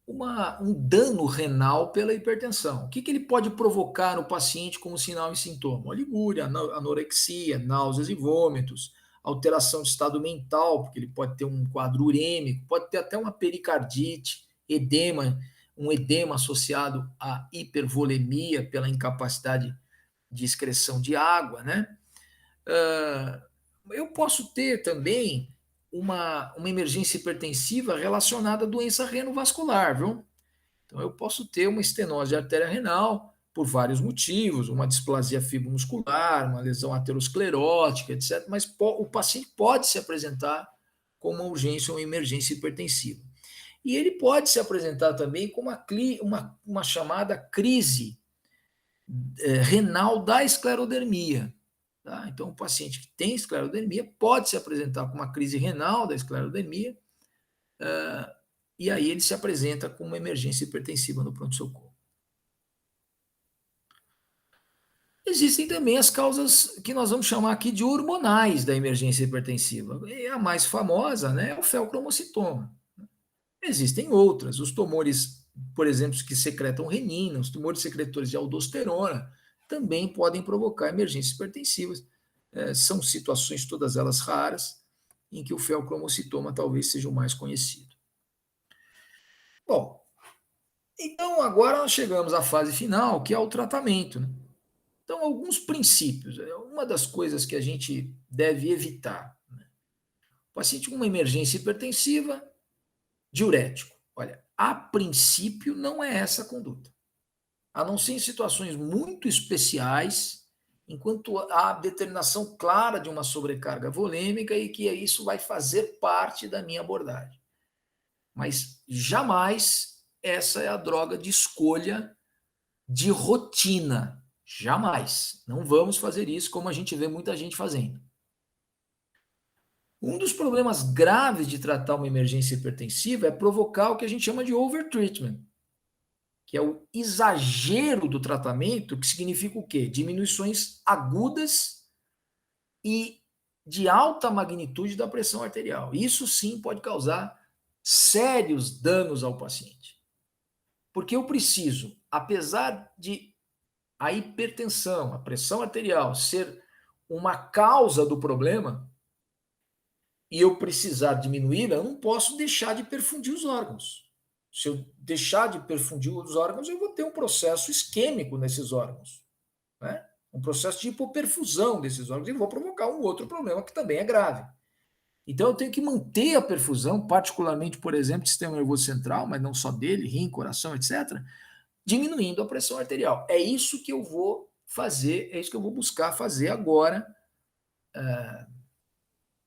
um dano renal pela hipertensão. O que ele pode provocar no paciente como sinal e sintoma? Oligúria, anorexia, náuseas e vômitos, alteração de estado mental, porque ele pode ter um quadro urêmico, pode ter até uma pericardite, edema, um edema associado à hipervolemia pela incapacidade de excreção de água, né? Eu posso ter também uma emergência hipertensiva relacionada à doença renovascular, viu? Então, eu posso ter uma estenose de artéria renal por vários motivos, uma displasia fibromuscular, uma lesão aterosclerótica, etc. Mas o paciente pode se apresentar com uma urgência ou emergência hipertensiva. E ele pode se apresentar também com uma chamada crise renal da esclerodermia. Tá? Então, o paciente que tem esclerodermia pode se apresentar com uma crise renal da esclerodermia, e aí ele se apresenta com uma emergência hipertensiva no pronto-socorro. Existem também as causas que nós vamos chamar aqui de hormonais da emergência hipertensiva. E a mais famosa, né, é o feocromocitoma. Existem outras, os tumores, por exemplo, que secretam renina, os tumores secretores de aldosterona, também podem provocar emergências hipertensivas. São situações, todas elas raras, em que o feocromocitoma talvez seja o mais conhecido. Bom, então agora nós chegamos à fase final, que é o tratamento, né? Então, alguns princípios. Uma das coisas que a gente deve evitar. Né? O paciente com uma emergência hipertensiva, diurético. Olha, a princípio não é essa a conduta. A não ser em situações muito especiais, enquanto há determinação clara de uma sobrecarga volêmica e que isso vai fazer parte da minha abordagem. Mas jamais essa é a droga de escolha de rotina. Jamais. Não vamos fazer isso como a gente vê muita gente fazendo. Um dos problemas graves de tratar uma emergência hipertensiva é provocar o que a gente chama de overtreatment, que é o exagero do tratamento, que significa o quê? Diminuições agudas e de alta magnitude da pressão arterial. Isso sim pode causar sérios danos ao paciente. Porque eu preciso, apesar de a hipertensão, a pressão arterial ser uma causa do problema e eu precisar diminuí-la, eu não posso deixar de perfundir os órgãos. Se eu deixar de perfundir os órgãos, eu vou ter um processo isquêmico nesses órgãos, né? Um processo de hipoperfusão desses órgãos e vou provocar um outro problema que também é grave. Então eu tenho que manter a perfusão, particularmente, por exemplo, do sistema nervoso central, mas não só dele, rim, coração, etc., diminuindo a pressão arterial. É isso que eu vou fazer, é isso que eu vou buscar fazer agora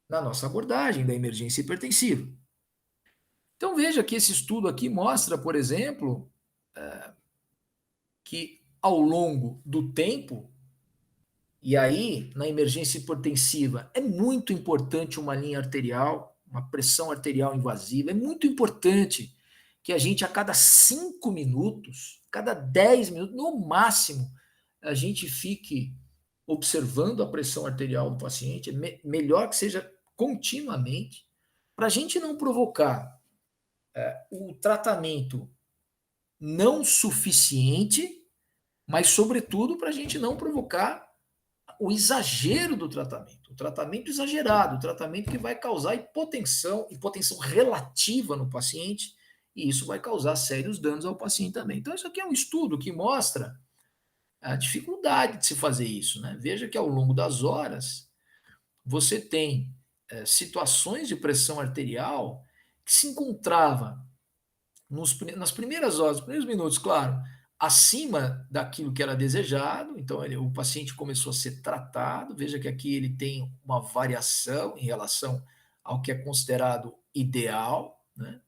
na nossa abordagem da emergência hipertensiva. Então veja que esse estudo aqui mostra, por exemplo, que ao longo do tempo, e aí na emergência hipertensiva é muito importante uma linha arterial, uma pressão arterial invasiva, é muito importante que a gente a cada 5 minutos, cada 10 minutos, no máximo, a gente fique observando a pressão arterial do paciente, melhor que seja continuamente, para a gente não provocar o tratamento não suficiente, mas, sobretudo, para a gente não provocar o exagero do tratamento, o tratamento exagerado, o tratamento que vai causar hipotensão relativa no paciente, e isso vai causar sérios danos ao paciente também. Então, isso aqui é um estudo que mostra a dificuldade de se fazer isso, né? Veja que ao longo das horas, você tem situações de pressão arterial que se encontrava nas primeiras horas, nos primeiros minutos, claro, acima daquilo que era desejado, então o paciente começou a ser tratado, veja que aqui ele tem uma variação em relação ao que é considerado ideal, né?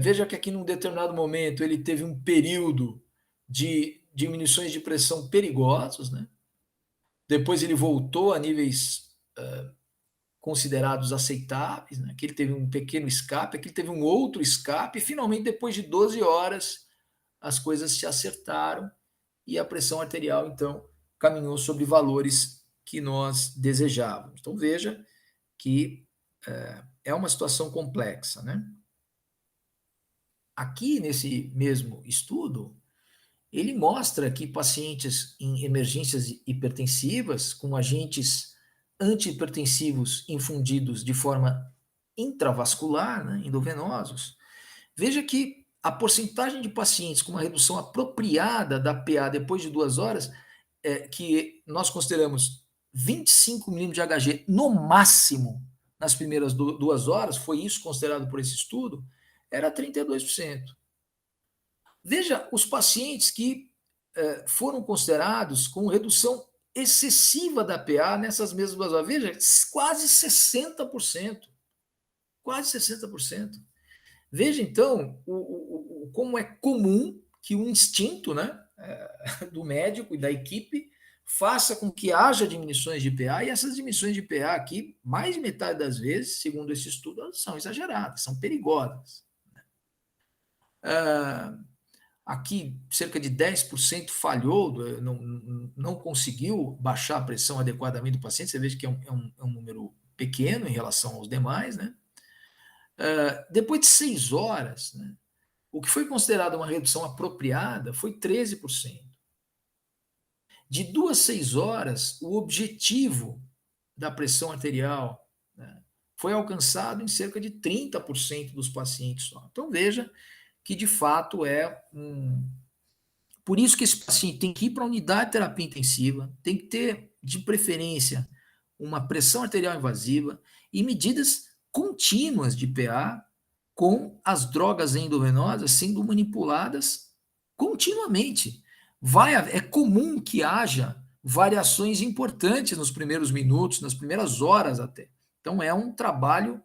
Veja que aqui num determinado momento ele teve um período de diminuições de pressão perigosos, né? Depois ele voltou a níveis considerados aceitáveis, né? Aqui ele teve um pequeno escape, aqui ele teve um outro escape, e finalmente, depois de 12 horas, as coisas se acertaram e a pressão arterial, então, caminhou sobre valores que nós desejávamos. Então, veja que é uma situação complexa, né? Aqui, nesse mesmo estudo, ele mostra que pacientes em emergências hipertensivas, com agentes antihipertensivos infundidos de forma intravascular, né, endovenosos, veja que a porcentagem de pacientes com uma redução apropriada da PA depois de 2 horas, que nós consideramos 25 milímetros de Hg no máximo nas primeiras 2 horas, foi isso considerado por esse estudo, era 32%. Veja os pacientes que foram considerados com redução excessiva da PA nessas mesmas 2 horas. Veja, quase 60%. Quase 60%. Veja, então, como é comum que o instinto, né, do médico e da equipe faça com que haja diminuições de PA, e essas diminuições de PA aqui, mais de metade das vezes, segundo esse estudo, são exageradas, são perigosas. Aqui, cerca de 10% falhou, não conseguiu baixar a pressão adequadamente do paciente. Você veja que é um número pequeno em relação aos demais, né? Depois de 6 horas, né, o que foi considerado uma redução apropriada foi 13%. De 2 a 6 horas, o objetivo da pressão arterial, né, foi alcançado em cerca de 30% dos pacientes só. Então veja que de fato Por isso que esse paciente tem que ir para a unidade de terapia intensiva, tem que ter, de preferência, uma pressão arterial invasiva e medidas contínuas de PA com as drogas endovenosas sendo manipuladas continuamente. É comum que haja variações importantes nos primeiros minutos, nas primeiras horas até. Então é um trabalho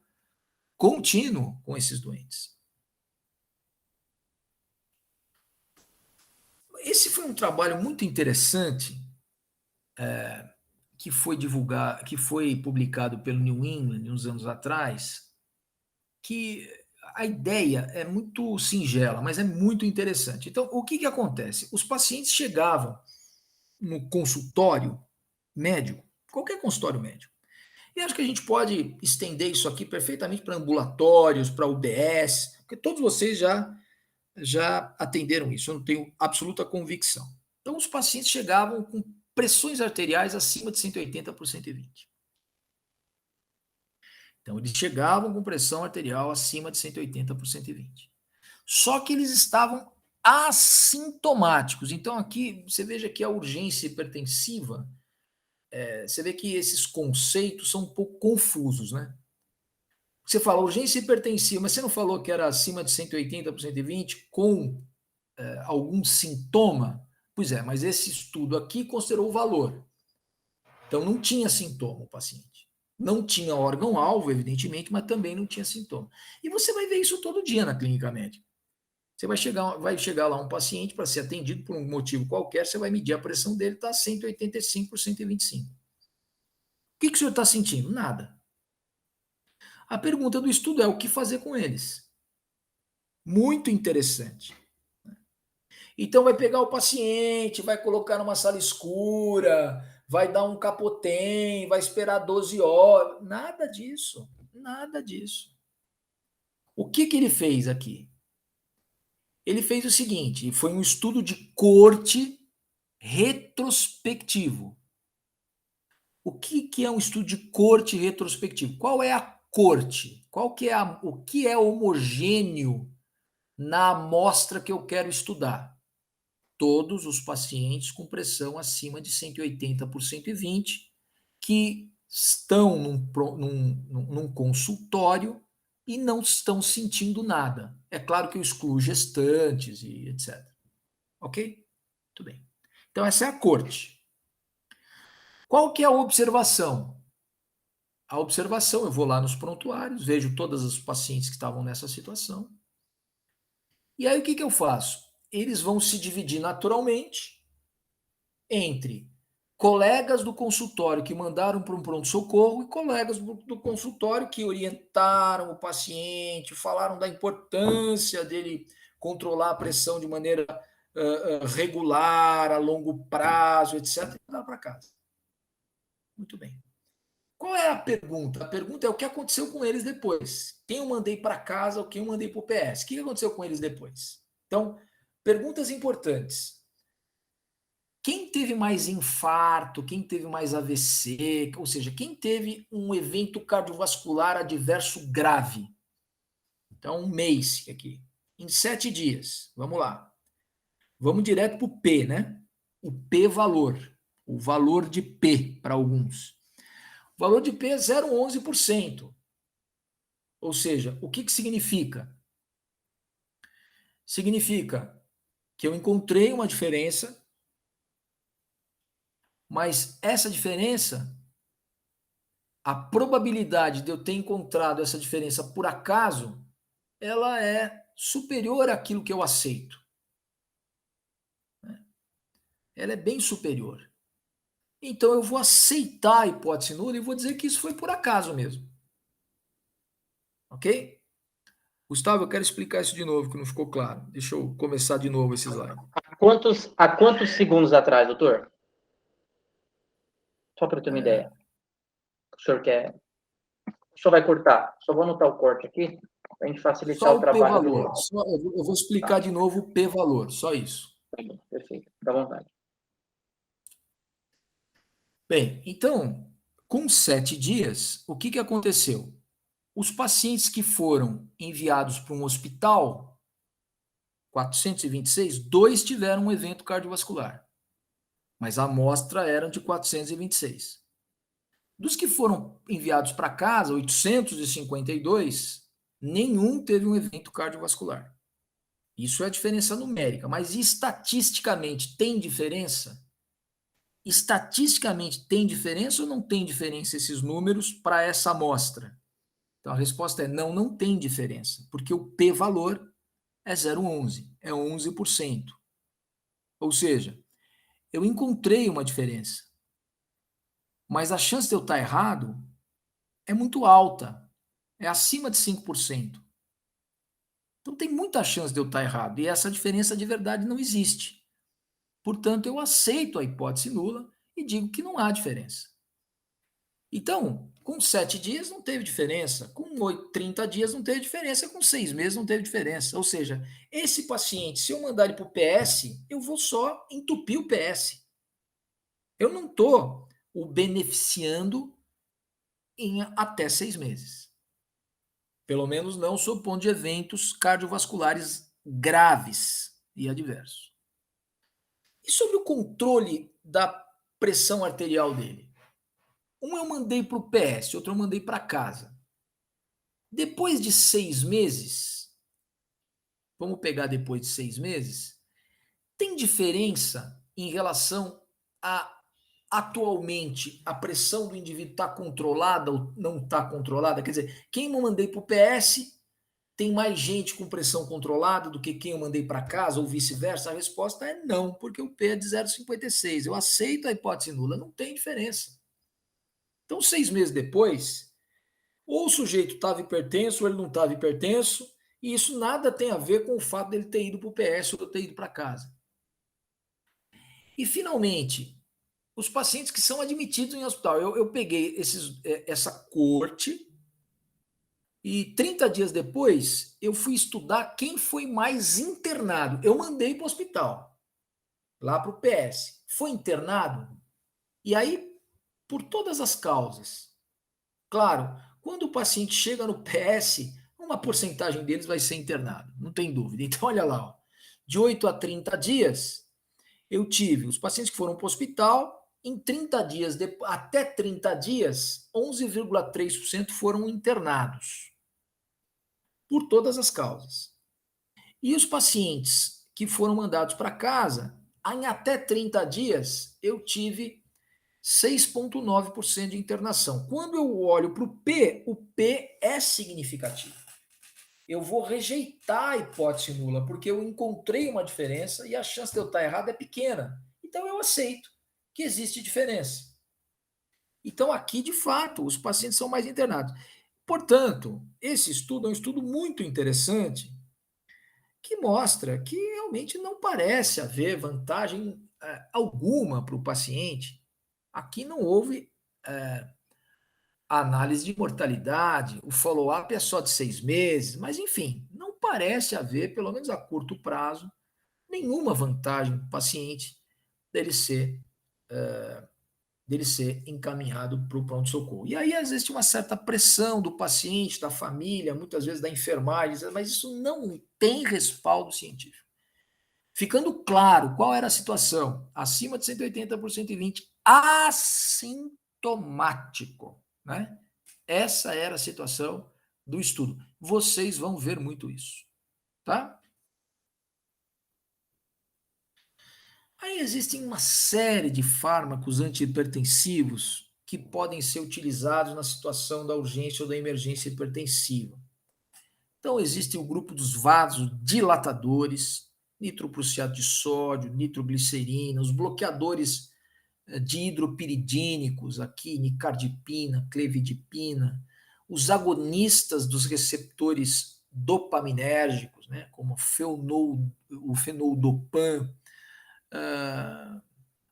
contínuo com esses doentes. Esse foi um trabalho muito interessante que foi divulgado, que foi publicado pelo New England uns anos atrás, que a ideia é muito singela, mas é muito interessante. Então, o que acontece? Os pacientes chegavam no consultório médico, qualquer consultório médico, e acho que a gente pode estender isso aqui perfeitamente para ambulatórios, para UBS, porque todos vocês já atenderam isso, eu não tenho absoluta convicção. Então, os pacientes chegavam com pressões arteriais acima de 180 por 120. Então, eles chegavam com pressão arterial acima de 180 por 120. Só que eles estavam assintomáticos. Então, aqui, você veja que a urgência hipertensiva, você vê que esses conceitos são um pouco confusos, né? Você fala urgência hipertensiva, mas você não falou que era acima de 180 por 120 com algum sintoma? Pois é, mas esse estudo aqui considerou o valor. Então, não tinha sintoma o paciente. Não tinha órgão-alvo, evidentemente, mas também não tinha sintoma. E você vai ver isso todo dia na clínica médica. Você vai chegar lá um paciente para ser atendido por um motivo qualquer, você vai medir a pressão dele, está 185 por 125. O que o senhor está sentindo? Nada. A pergunta do estudo é o que fazer com eles. Muito interessante. Então vai pegar o paciente, vai colocar numa sala escura, vai dar um capotém, vai esperar 12 horas. Nada disso. Nada disso. O que ele fez aqui? Ele fez o seguinte, foi um estudo de corte retrospectivo. O que é um estudo de corte retrospectivo? Qual é a corte? O que é homogêneo na amostra que eu quero estudar? Todos os pacientes com pressão acima de 180 por 120 que estão num consultório e não estão sentindo nada. É claro que eu excluo gestantes e etc. Ok? Muito bem. Então, essa é a corte. Qual que é a observação? A observação, eu vou lá nos prontuários, vejo todas as pacientes que estavam nessa situação. E aí, o que eu faço? Eles vão se dividir naturalmente entre colegas do consultório que mandaram para um pronto-socorro e colegas do consultório que orientaram o paciente, falaram da importância dele controlar a pressão de maneira regular, a longo prazo, etc. E mandar para casa. Muito bem. Qual é a pergunta? A pergunta é o que aconteceu com eles depois. Quem eu mandei para casa ou quem eu mandei para o PS? O que aconteceu com eles depois? Então, perguntas importantes. Quem teve mais infarto, quem teve mais AVC, ou seja, quem teve um evento cardiovascular adverso grave? Então, um mês aqui, em 7 dias. Vamos lá. Vamos direto para o P, né? O P valor. O valor de P para alguns. O valor de P é 0,11%. Ou seja, o que significa? Significa que eu encontrei uma diferença, mas essa diferença, a probabilidade de eu ter encontrado essa diferença por acaso, ela é superior àquilo que eu aceito. Ela é bem superior. Então eu vou aceitar a hipótese nula e vou dizer que isso foi por acaso mesmo. Ok? Gustavo, eu quero explicar isso de novo, que não ficou claro. Deixa eu começar de novo esse slide.
Há quantos segundos atrás, doutor? Só para eu ter uma ideia. O senhor quer... O senhor vai cortar. Só vou anotar o corte aqui, para a gente facilitar
Só
o
o
trabalho
p-valor.
do...
Eu vou explicar de novo o p-valor, só isso.
Perfeito, fica à vontade.
Bem, então, com 7 dias, o que aconteceu? Os pacientes que foram enviados para um hospital, 426, 2 tiveram um evento cardiovascular, mas a amostra era de 426. Dos que foram enviados para casa, 852, nenhum teve um evento cardiovascular. Isso é a diferença numérica, mas estatisticamente tem diferença? Estatisticamente tem diferença ou não tem diferença esses números para essa amostra? Então a resposta é não, não tem diferença, porque o p-valor é 0,11, é 11%. Ou seja, eu encontrei uma diferença, mas a chance de eu estar errado é muito alta, é acima de 5%. Então tem muita chance de eu estar errado, e essa diferença de verdade não existe. Portanto, eu aceito a hipótese nula e digo que não há diferença. Então, com 7 dias não teve diferença, com 30 dias não teve diferença, com 6 meses não teve diferença. Ou seja, esse paciente, se eu mandar ele para o PS, eu vou só entupir o PS. Eu não estou o beneficiando em até 6 meses. Pelo menos não sob o ponto de eventos cardiovasculares graves e adversos. E sobre o controle da pressão arterial dele? Um eu mandei para o PS, outro eu mandei para casa. Depois de 6 meses, vamos pegar depois de 6 meses, tem diferença em relação a atualmente a pressão do indivíduo está controlada ou não está controlada? Quer dizer, quem eu mandei para o PS tem mais gente com pressão controlada do que quem eu mandei para casa ou vice-versa? A resposta é não, porque o P é de 0,56. Eu aceito a hipótese nula, não tem diferença. Então, 6 meses depois, ou o sujeito estava hipertenso ou ele não estava hipertenso, e isso nada tem a ver com o fato dele ter ido para o PS ou ter ido para casa. E, finalmente, os pacientes que são admitidos em hospital. Eu peguei essa corte e 30 dias depois eu fui estudar quem foi mais internado. Eu mandei para o hospital, lá para o PS. Foi internado? E aí, por todas as causas. Claro, quando o paciente chega no PS, uma porcentagem deles vai ser internado, não tem dúvida. Então, olha lá, ó, de 8 a 30 dias, eu tive os pacientes que foram para o hospital, em 30 dias, até 30 dias, 11,3% foram internados, por todas as causas. E os pacientes que foram mandados para casa, em até 30 dias, eu tive 6,9% de internação. Quando eu olho para o P é significativo. Eu vou rejeitar a hipótese nula, porque eu encontrei uma diferença e a chance de eu estar errado é pequena. Então eu aceito que existe diferença. Então aqui, de fato, os pacientes são mais internados. Portanto, esse estudo é um estudo muito interessante que mostra que realmente não parece haver vantagem alguma para o paciente. Aqui não houve análise de mortalidade, o follow-up é só de 6 meses, mas enfim, não parece haver, pelo menos a curto prazo, nenhuma vantagem para o paciente dele ser encaminhado para o pronto-socorro. E aí, às vezes, tem uma certa pressão do paciente, da família, muitas vezes da enfermagem, mas isso não tem respaldo científico. Ficando claro qual era a situação, acima de 180 por 120, assintomático, né? Essa era a situação do estudo. Vocês vão ver muito isso, tá? Aí existem uma série de fármacos antihipertensivos que podem ser utilizados na situação da urgência ou da emergência hipertensiva. Então, existe o grupo dos vasodilatadores, nitroprusiato de sódio, nitroglicerina, os bloqueadores dihidropiridínicos, aqui, nicardipina, clevidipina, os agonistas dos receptores dopaminérgicos, né, como o fenoldopan,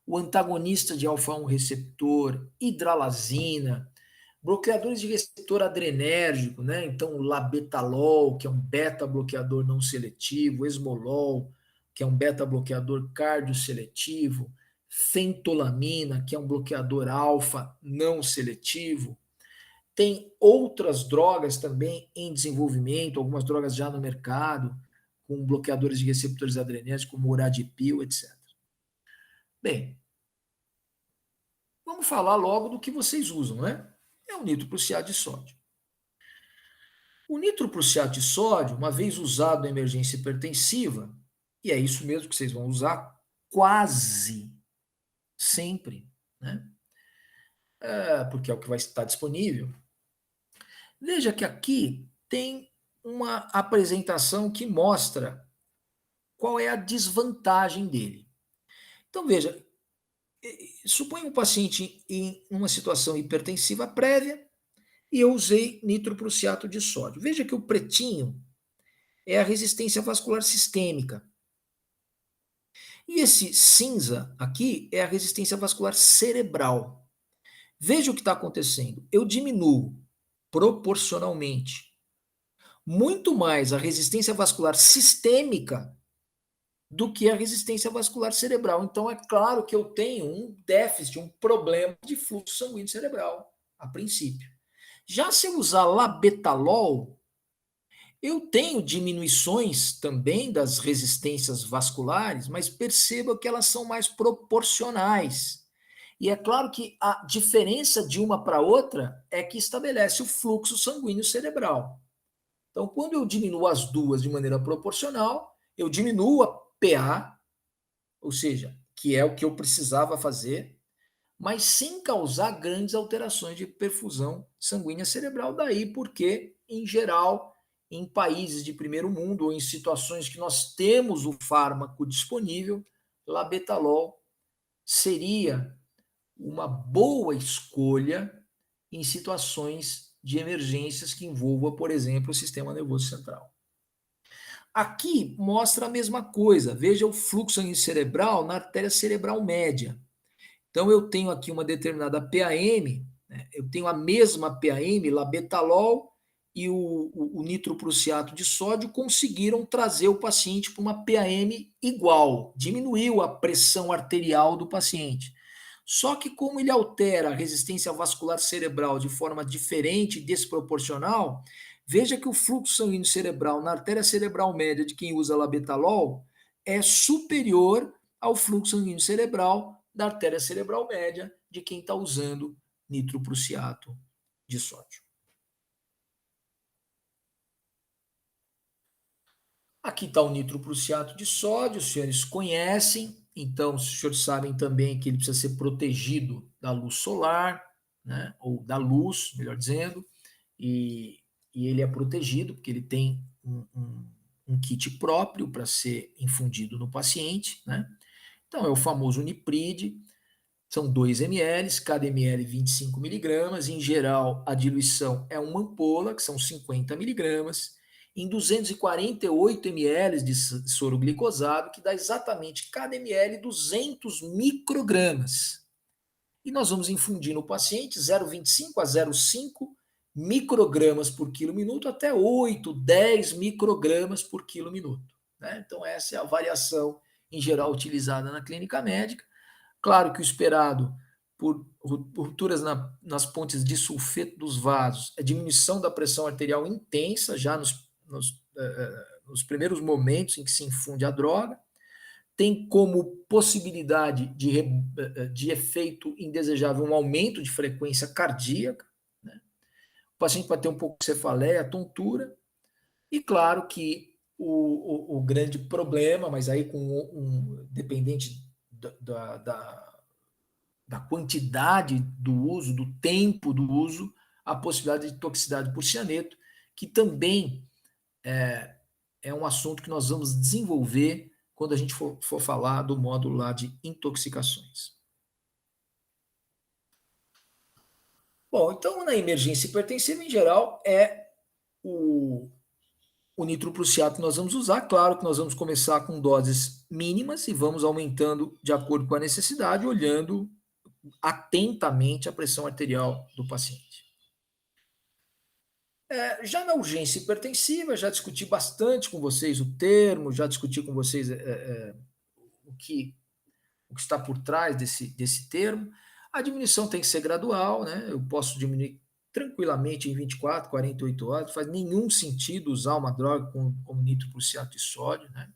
o antagonista de alfa-1 receptor, hidralazina, bloqueadores de receptor adrenérgico, né? Então, o labetalol, que é um beta-bloqueador não seletivo, esmolol, que é um beta-bloqueador cardioseletivo, fentolamina, que é um bloqueador alfa não seletivo. Tem outras drogas também em desenvolvimento, algumas drogas já no mercado, com bloqueadores de receptores adrenérgicos, como o uradipil, etc. Bem, vamos falar logo do que vocês usam, né? É o nitroprusiato de sódio. O nitroprusiato de sódio, uma vez usado na emergência hipertensiva, e é isso mesmo que vocês vão usar quase sempre, né? Porque é o que vai estar disponível. Veja que aqui tem uma apresentação que mostra qual é a desvantagem dele. Então veja, suponha um paciente em uma situação hipertensiva prévia e eu usei nitroprusiato de sódio. Veja que o pretinho é a resistência vascular sistêmica. E esse cinza aqui é a resistência vascular cerebral. Veja o que está acontecendo. Eu diminuo proporcionalmente muito mais a resistência vascular sistêmica do que a resistência vascular cerebral. Então, é claro que eu tenho um déficit, um problema de fluxo sanguíneo cerebral, a princípio. Já se eu usar labetalol, eu tenho diminuições também das resistências vasculares, mas perceba que elas são mais proporcionais. E é claro que a diferença de uma para outra é que estabelece o fluxo sanguíneo cerebral. Então, quando eu diminuo as duas de maneira proporcional, eu diminuo a PA, ou seja, que é o que eu precisava fazer, mas sem causar grandes alterações de perfusão sanguínea cerebral. Daí porque, em geral, em países de primeiro mundo ou em situações que nós temos o fármaco disponível, labetalol seria uma boa escolha em situações de emergências que envolvam, por exemplo, o sistema nervoso central. Aqui mostra a mesma coisa. Veja o fluxo sanguíneo cerebral na artéria cerebral média. Então, eu tenho aqui uma determinada PAM, né? Eu tenho a mesma PAM, labetalol e o nitroprusiato de sódio conseguiram trazer o paciente para uma PAM igual, diminuiu a pressão arterial do paciente. Só que como ele altera a resistência vascular cerebral de forma diferente e desproporcional, veja que o fluxo sanguíneo cerebral na artéria cerebral média de quem usa labetalol é superior ao fluxo sanguíneo cerebral da artéria cerebral média de quem está usando nitroprusiato de sódio. Aqui está o nitroprusiato de sódio, os senhores conhecem, então os senhores sabem também que ele precisa ser protegido da luz solar, né, ou da luz, melhor dizendo, e ele é protegido porque ele tem um kit próprio para ser infundido no paciente, né? Então é o famoso Unipride, são 2 ml, cada ml 25 miligramas. Em geral, a diluição é uma ampola, que são 50 miligramas, em 248 ml de soro glicosado, que dá exatamente cada ml 200 microgramas. E nós vamos infundir no paciente 0,25 a 0,5 microgramas por quilo minuto até 8, 10 microgramas por quilo minuto, né? Então, essa é a variação em geral utilizada na clínica médica. Claro que o esperado por rupturas nas pontes de sulfeto dos vasos, a diminuição da pressão arterial intensa já nos primeiros momentos em que se infunde a droga, tem como possibilidade de efeito indesejável um aumento de frequência cardíaca, né? O paciente pode ter um pouco de cefaleia, tontura, e claro que o grande problema, mas aí dependente da quantidade do uso, do tempo do uso, a possibilidade de toxicidade por cianeto, que também é um assunto que nós vamos desenvolver quando a gente for falar do módulo lá de intoxicações. Bom, então na emergência hipertensiva, em geral, é o nitroprusiato que nós vamos usar. Claro que nós vamos começar com doses mínimas e vamos aumentando de acordo com a necessidade, olhando atentamente a pressão arterial do paciente. Já na urgência hipertensiva, já discuti bastante com vocês o termo, já discuti com vocês o que está por trás desse termo. A diminuição tem que ser gradual, né? Eu posso diminuir tranquilamente em 24, 48 horas, não faz nenhum sentido usar uma droga como nitroprusiato de sódio, né?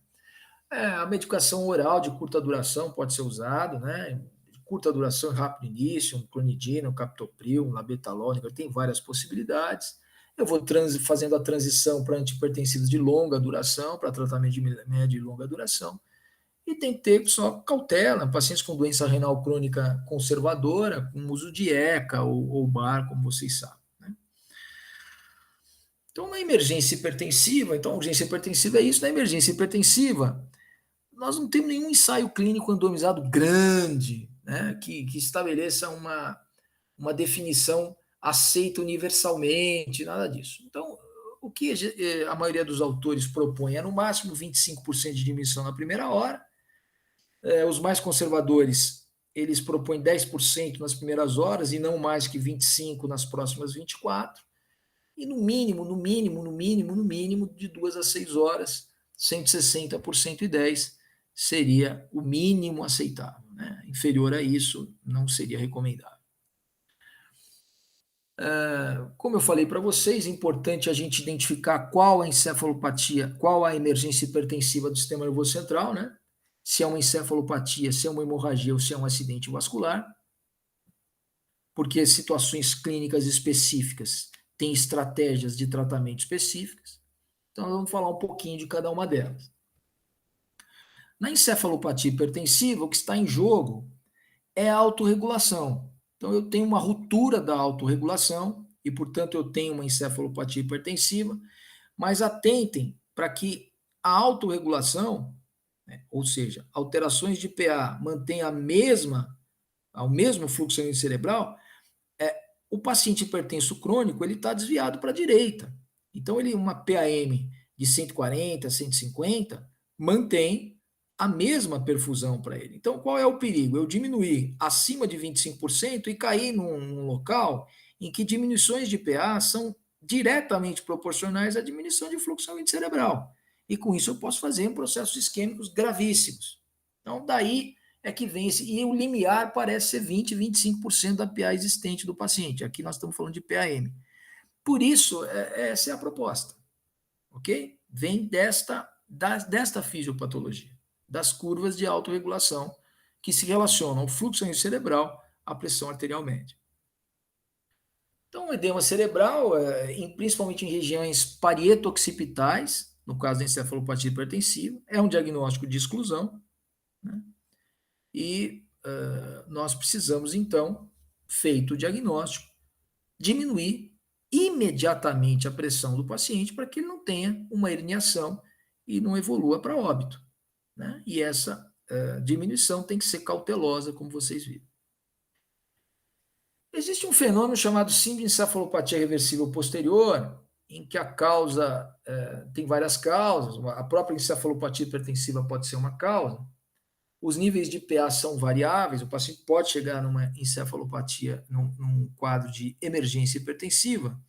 A medicação oral de curta duração pode ser usada, né? De curta duração e rápido início, um clonidina, um captopril, um labetalol, tem várias possibilidades. Eu vou fazendo a transição para antihipertensivos de longa duração, para tratamento de média e longa duração. E tem que ter só cautela, pacientes com doença renal crônica conservadora, com uso de ECA ou BAR, como vocês sabem. Né? Então, na emergência hipertensiva, então a urgência hipertensiva é isso, na emergência hipertensiva, nós não temos nenhum ensaio clínico randomizado grande, né, que estabeleça uma definição aceita universalmente, nada disso. Então, o que a maioria dos autores propõe é no máximo 25% de diminuição na primeira hora. Os mais conservadores, eles propõem 10% nas primeiras horas e não mais que 25% nas próximas 24. E no mínimo, de 2 a 6 horas, 160 por 110 seria o mínimo aceitável. Né? Inferior a isso, não seria recomendável. Como eu falei para vocês, é importante a gente identificar qual a encefalopatia, qual a emergência hipertensiva do sistema nervoso central, né? Se é uma encefalopatia, se é uma hemorragia ou se é um acidente vascular, porque situações clínicas específicas têm estratégias de tratamento específicas. Então, nós vamos falar um pouquinho de cada uma delas. Na encefalopatia hipertensiva, o que está em jogo é a autorregulação. Então, eu tenho uma ruptura da autorregulação e, portanto, eu tenho uma encefalopatia hipertensiva, mas atentem para que a autorregulação, né, ou seja, alterações de PA mantenham o mesmo fluxo sanguíneo cerebral, o paciente hipertenso crônico ele está desviado para a direita. Então, uma PAM de 140, 150 mantém a mesma perfusão para ele. Então, qual é o perigo? Eu diminuir acima de 25% e cair num local em que diminuições de PA são diretamente proporcionais à diminuição de fluxo sanguíneo cerebral. E com isso eu posso fazer processos isquêmicos gravíssimos. Então, daí é que vem esse. E o limiar parece ser 20, 25% da PA existente do paciente. Aqui nós estamos falando de PAM. Por isso, essa é a proposta. Ok? Vem desta fisiopatologia, das curvas de autorregulação que se relacionam ao fluxo sanguíneo cerebral à pressão arterial média. Então, o edema cerebral, principalmente em regiões parietooccipitais, no caso da encefalopatia hipertensiva, é um diagnóstico de exclusão, né? E nós precisamos, então, feito o diagnóstico, diminuir imediatamente a pressão do paciente para que ele não tenha uma herniação e não evolua para óbito. Né? E essa diminuição tem que ser cautelosa, como vocês viram. Existe um fenômeno chamado síndrome de encefalopatia reversível posterior, em que a causa, tem várias causas, a própria encefalopatia hipertensiva pode ser uma causa, os níveis de PA são variáveis, o paciente pode chegar numa encefalopatia, num quadro de emergência hipertensiva,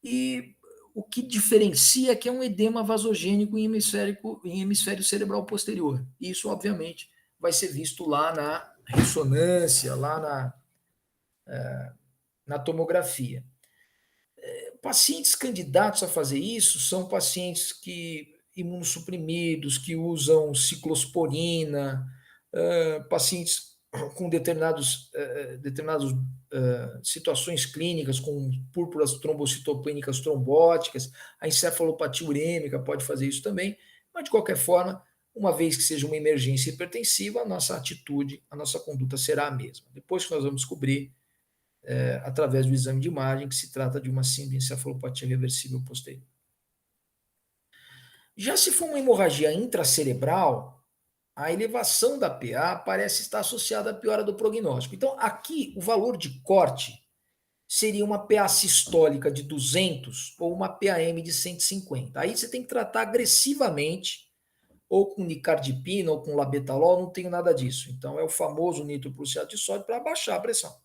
e o que diferencia é que é um edema vasogênico em hemisfério cerebral posterior. E isso, obviamente, vai ser visto lá ressonância, lá na tomografia. Pacientes candidatos a fazer isso são pacientes que imunossuprimidos, que usam ciclosporina, pacientes com determinadas situações clínicas, com púrpuras trombocitopênicas trombóticas, a encefalopatia urêmica pode fazer isso também, mas de qualquer forma, uma vez que seja uma emergência hipertensiva, a nossa atitude, a nossa conduta será a mesma. Depois que nós vamos descobrir através do exame de imagem, que se trata de uma síndrome de encefalopatia reversível posterior. Já se for uma hemorragia intracerebral, a elevação da PA parece estar associada à piora do prognóstico. Então, aqui, o valor de corte seria uma PA sistólica de 200 ou uma PAM de 150. Aí você tem que tratar agressivamente, ou com nicardipina, ou com labetalol, não tenho nada disso. Então, é o famoso nitroprusiato de sódio para baixar a pressão.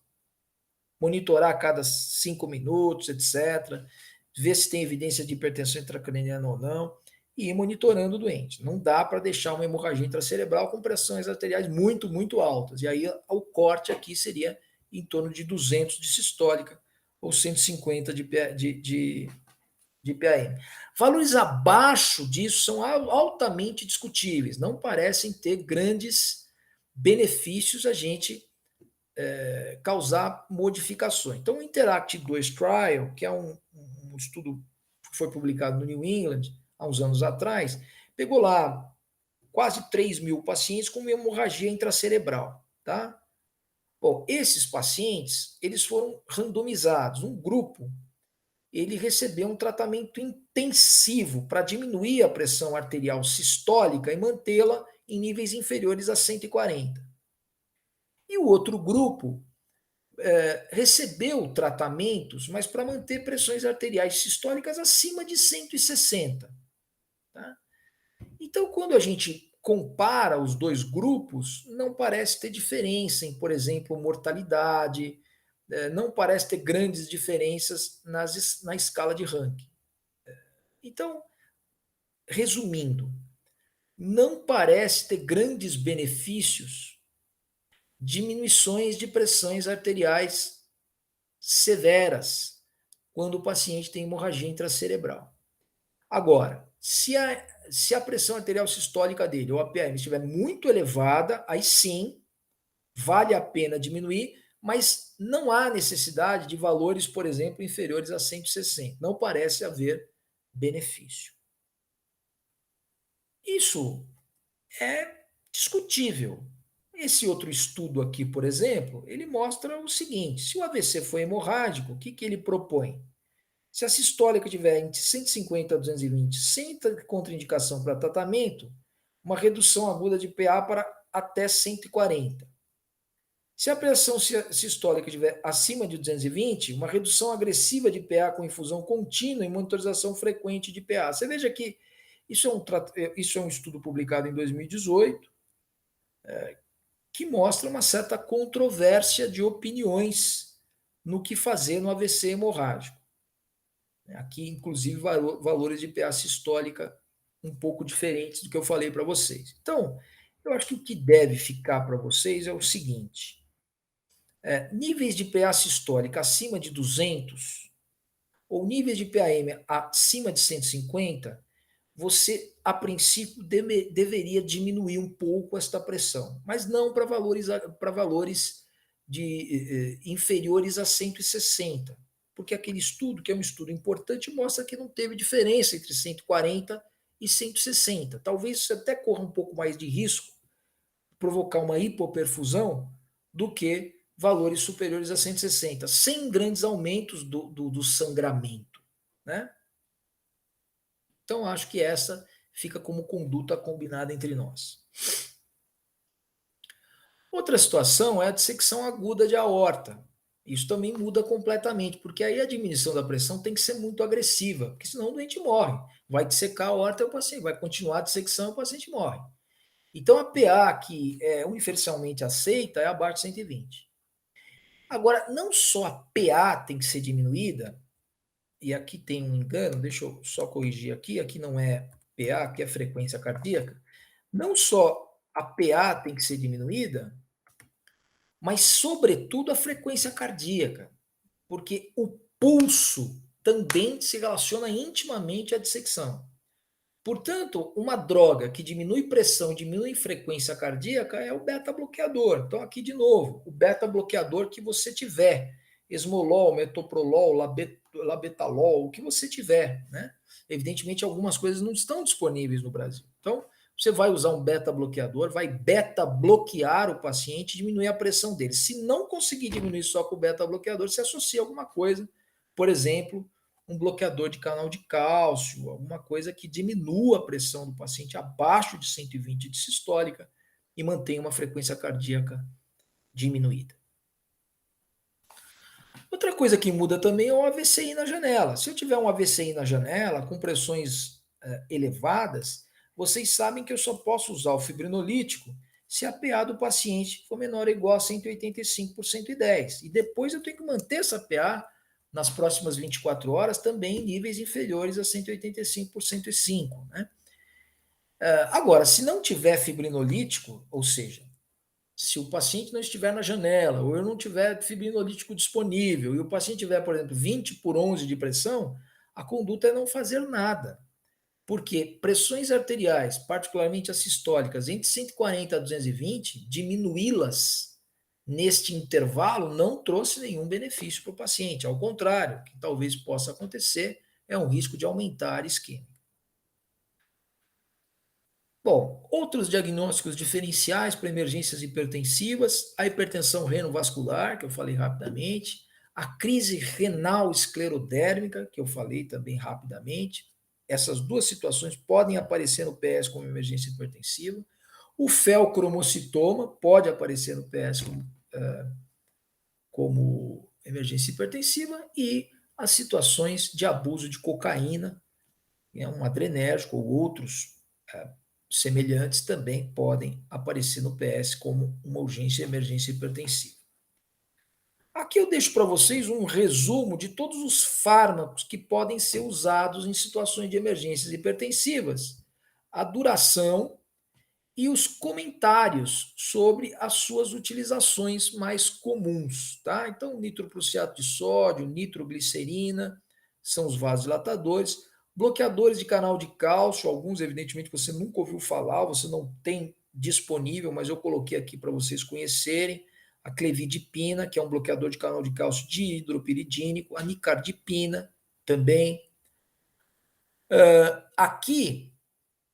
Monitorar a cada 5 minutos, etc. Ver se tem evidência de hipertensão intracraniana ou não, e ir monitorando o doente. Não dá para deixar uma hemorragia intracerebral com pressões arteriais muito, muito altas. E aí o corte aqui seria em torno de 200 de sistólica ou 150 de PAM. Valores abaixo disso são altamente discutíveis, não parecem ter grandes benefícios a gente causar modificações. Então, o Interact 2 Trial, que é um estudo que foi publicado no New England há uns anos atrás, pegou lá quase 3 mil pacientes com hemorragia intracerebral, tá? Bom, esses pacientes, eles foram randomizados. Um grupo, ele recebeu um tratamento intensivo para diminuir a pressão arterial sistólica e mantê-la em níveis inferiores a 140. E o outro grupo recebeu tratamentos, mas para manter pressões arteriais sistólicas acima de 160. Tá? Então, quando a gente compara os dois grupos, não parece ter diferença em, por exemplo, mortalidade, não parece ter grandes diferenças na escala de ranking. Então, resumindo, não parece ter grandes benefícios, diminuições de pressões arteriais severas quando o paciente tem hemorragia intracerebral. Agora, se a pressão arterial sistólica dele, ou a PM, estiver muito elevada, aí sim, vale a pena diminuir, mas não há necessidade de valores, por exemplo, inferiores a 160. Não parece haver benefício. Isso é discutível. Esse outro estudo aqui, por exemplo, ele mostra o seguinte: se o AVC foi hemorrágico, o que ele propõe? Se a sistólica tiver entre 150 a 220, sem contraindicação para tratamento, uma redução aguda de PA para até 140. Se a pressão sistólica estiver acima de 220, uma redução agressiva de PA com infusão contínua e monitorização frequente de PA. Você veja que isso é um estudo publicado em 2018, que mostra uma certa controvérsia de opiniões no que fazer no AVC hemorrágico. Aqui, inclusive, valores de PA sistólica um pouco diferentes do que eu falei para vocês. Então, eu acho que o que deve ficar para vocês é o seguinte: níveis de PA sistólica acima de 200 ou níveis de PAM acima de 150, você, a princípio, deveria diminuir um pouco esta pressão, mas não para valores inferiores a 160, porque aquele estudo, que é um estudo importante, mostra que não teve diferença entre 140 e 160. Talvez você até corra um pouco mais de risco, provocar uma hipoperfusão, do que valores superiores a 160, sem grandes aumentos do sangramento, né? Então, acho que essa fica como conduta combinada entre nós. Outra situação é a dissecção aguda de aorta. Isso também muda completamente, porque aí a diminuição da pressão tem que ser muito agressiva, porque senão o doente morre. Vai dissecar a aorta e o paciente vai continuar a dissecção e o paciente morre. Então, a PA que é universalmente aceita é abaixo de 120. Agora, não só a PA tem que ser diminuída, e aqui tem um engano, deixa eu só corrigir aqui não é PA, aqui é frequência cardíaca. Não só a PA tem que ser diminuída, mas sobretudo a frequência cardíaca, porque o pulso também se relaciona intimamente à dissecção. Portanto, uma droga que diminui pressão, diminui frequência cardíaca é o beta-bloqueador. Então, aqui de novo, o beta-bloqueador que você tiver, esmolol, metoprolol, labetalol, o que você tiver, né? Evidentemente, algumas coisas não estão disponíveis no Brasil. Então, você vai usar um beta-bloqueador, vai beta-bloquear o paciente e diminuir a pressão dele. Se não conseguir diminuir só com o beta-bloqueador, você associa alguma coisa, por exemplo, um bloqueador de canal de cálcio, alguma coisa que diminua a pressão do paciente abaixo de 120 de sistólica e mantenha uma frequência cardíaca diminuída. Outra coisa que muda também é o AVCI na janela. Se eu tiver um AVCI na janela com pressões elevadas, vocês sabem que eu só posso usar o fibrinolítico se a PA do paciente for menor ou igual a 185 por 110. E depois eu tenho que manter essa PA nas próximas 24 horas também em níveis inferiores a 185 por 105. Né? Agora, se não tiver fibrinolítico, ou seja, se o paciente não estiver na janela, ou eu não tiver fibrinolítico disponível, e o paciente tiver, por exemplo, 20 por 11 de pressão, a conduta é não fazer nada. Porque pressões arteriais, particularmente as sistólicas, entre 140 a 220, diminuí-las neste intervalo não trouxe nenhum benefício para o paciente. Ao contrário, o que talvez possa acontecer é um risco de aumentar a isquêmica. Bom, outros diagnósticos diferenciais para emergências hipertensivas, a hipertensão renovascular, que eu falei rapidamente, a crise renal esclerodérmica, que eu falei também rapidamente. Essas duas situações podem aparecer no PS como emergência hipertensiva. O feocromocitoma pode aparecer no PS como emergência hipertensiva e as situações de abuso de cocaína, um adrenérgico ou outros semelhantes também podem aparecer no PS como uma urgência e emergência hipertensiva. Aqui eu deixo para vocês um resumo de todos os fármacos que podem ser usados em situações de emergências hipertensivas, a duração e os comentários sobre as suas utilizações mais comuns, tá? Então, nitroprusiato de sódio, nitroglicerina são os vasodilatadores, bloqueadores de canal de cálcio, alguns evidentemente você nunca ouviu falar, você não tem disponível, mas eu coloquei aqui para vocês conhecerem, a clevidipina, que é um bloqueador de canal de cálcio dihidropiridínico, a nicardipina também. Aqui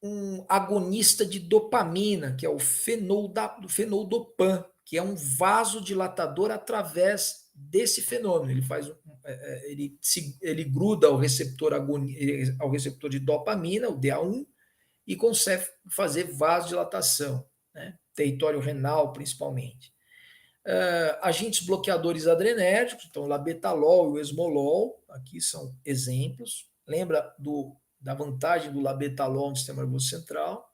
um agonista de dopamina, que é o fenoldopan, que é um vasodilatador através desse fenômeno. Ele faz ele gruda ao receptor de dopamina, o DA1, e consegue fazer vasodilatação, né? Território renal principalmente. Agentes bloqueadores adrenérgicos, então o labetalol e o esmolol, aqui são exemplos. Lembra da vantagem do labetalol no sistema nervoso central.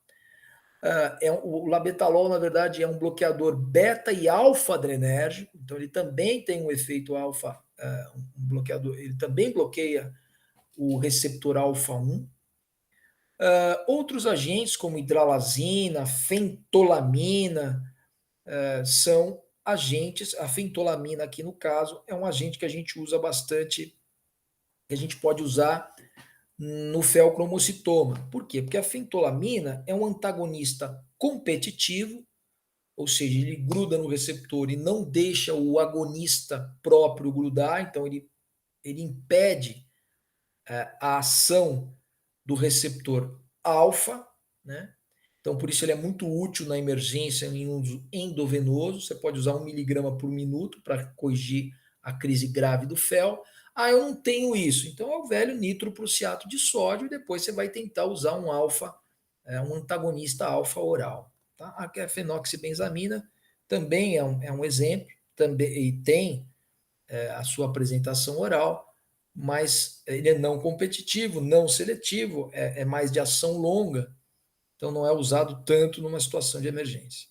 O labetalol, na verdade, é um bloqueador beta e alfa adrenérgico, então ele também tem um efeito alfa, um bloqueador, ele também bloqueia o receptor alfa-1. Outros agentes, como hidralazina, fentolamina, são agentes, a fentolamina aqui no caso, é um agente que a gente usa bastante, que a gente pode usar no feocromocitoma. Por quê? Porque a fentolamina é um antagonista competitivo, ou seja, ele gruda no receptor e não deixa o agonista próprio grudar, então ele impede a ação do receptor alfa, né? Então, por isso ele é muito útil na emergência em uso endovenoso. Você pode usar 1 miligrama por minuto para corrigir a crise grave do fel. Eu não tenho isso. Então é o velho nitroprusiato de sódio e depois você vai tentar usar um alfa, um antagonista alfa oral. Tá? Aqui a fenoxibenzamina também é um exemplo, também, e tem a sua apresentação oral, mas ele é não competitivo, não seletivo, é mais de ação longa, então não é usado tanto numa situação de emergência.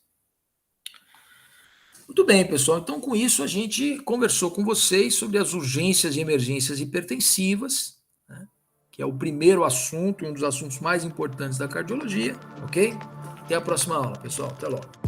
Muito bem, pessoal. Então, com isso, a gente conversou com vocês sobre as urgências e emergências hipertensivas, né, que é o primeiro assunto, um dos assuntos mais importantes da cardiologia, ok? Até a próxima aula, pessoal. Até logo.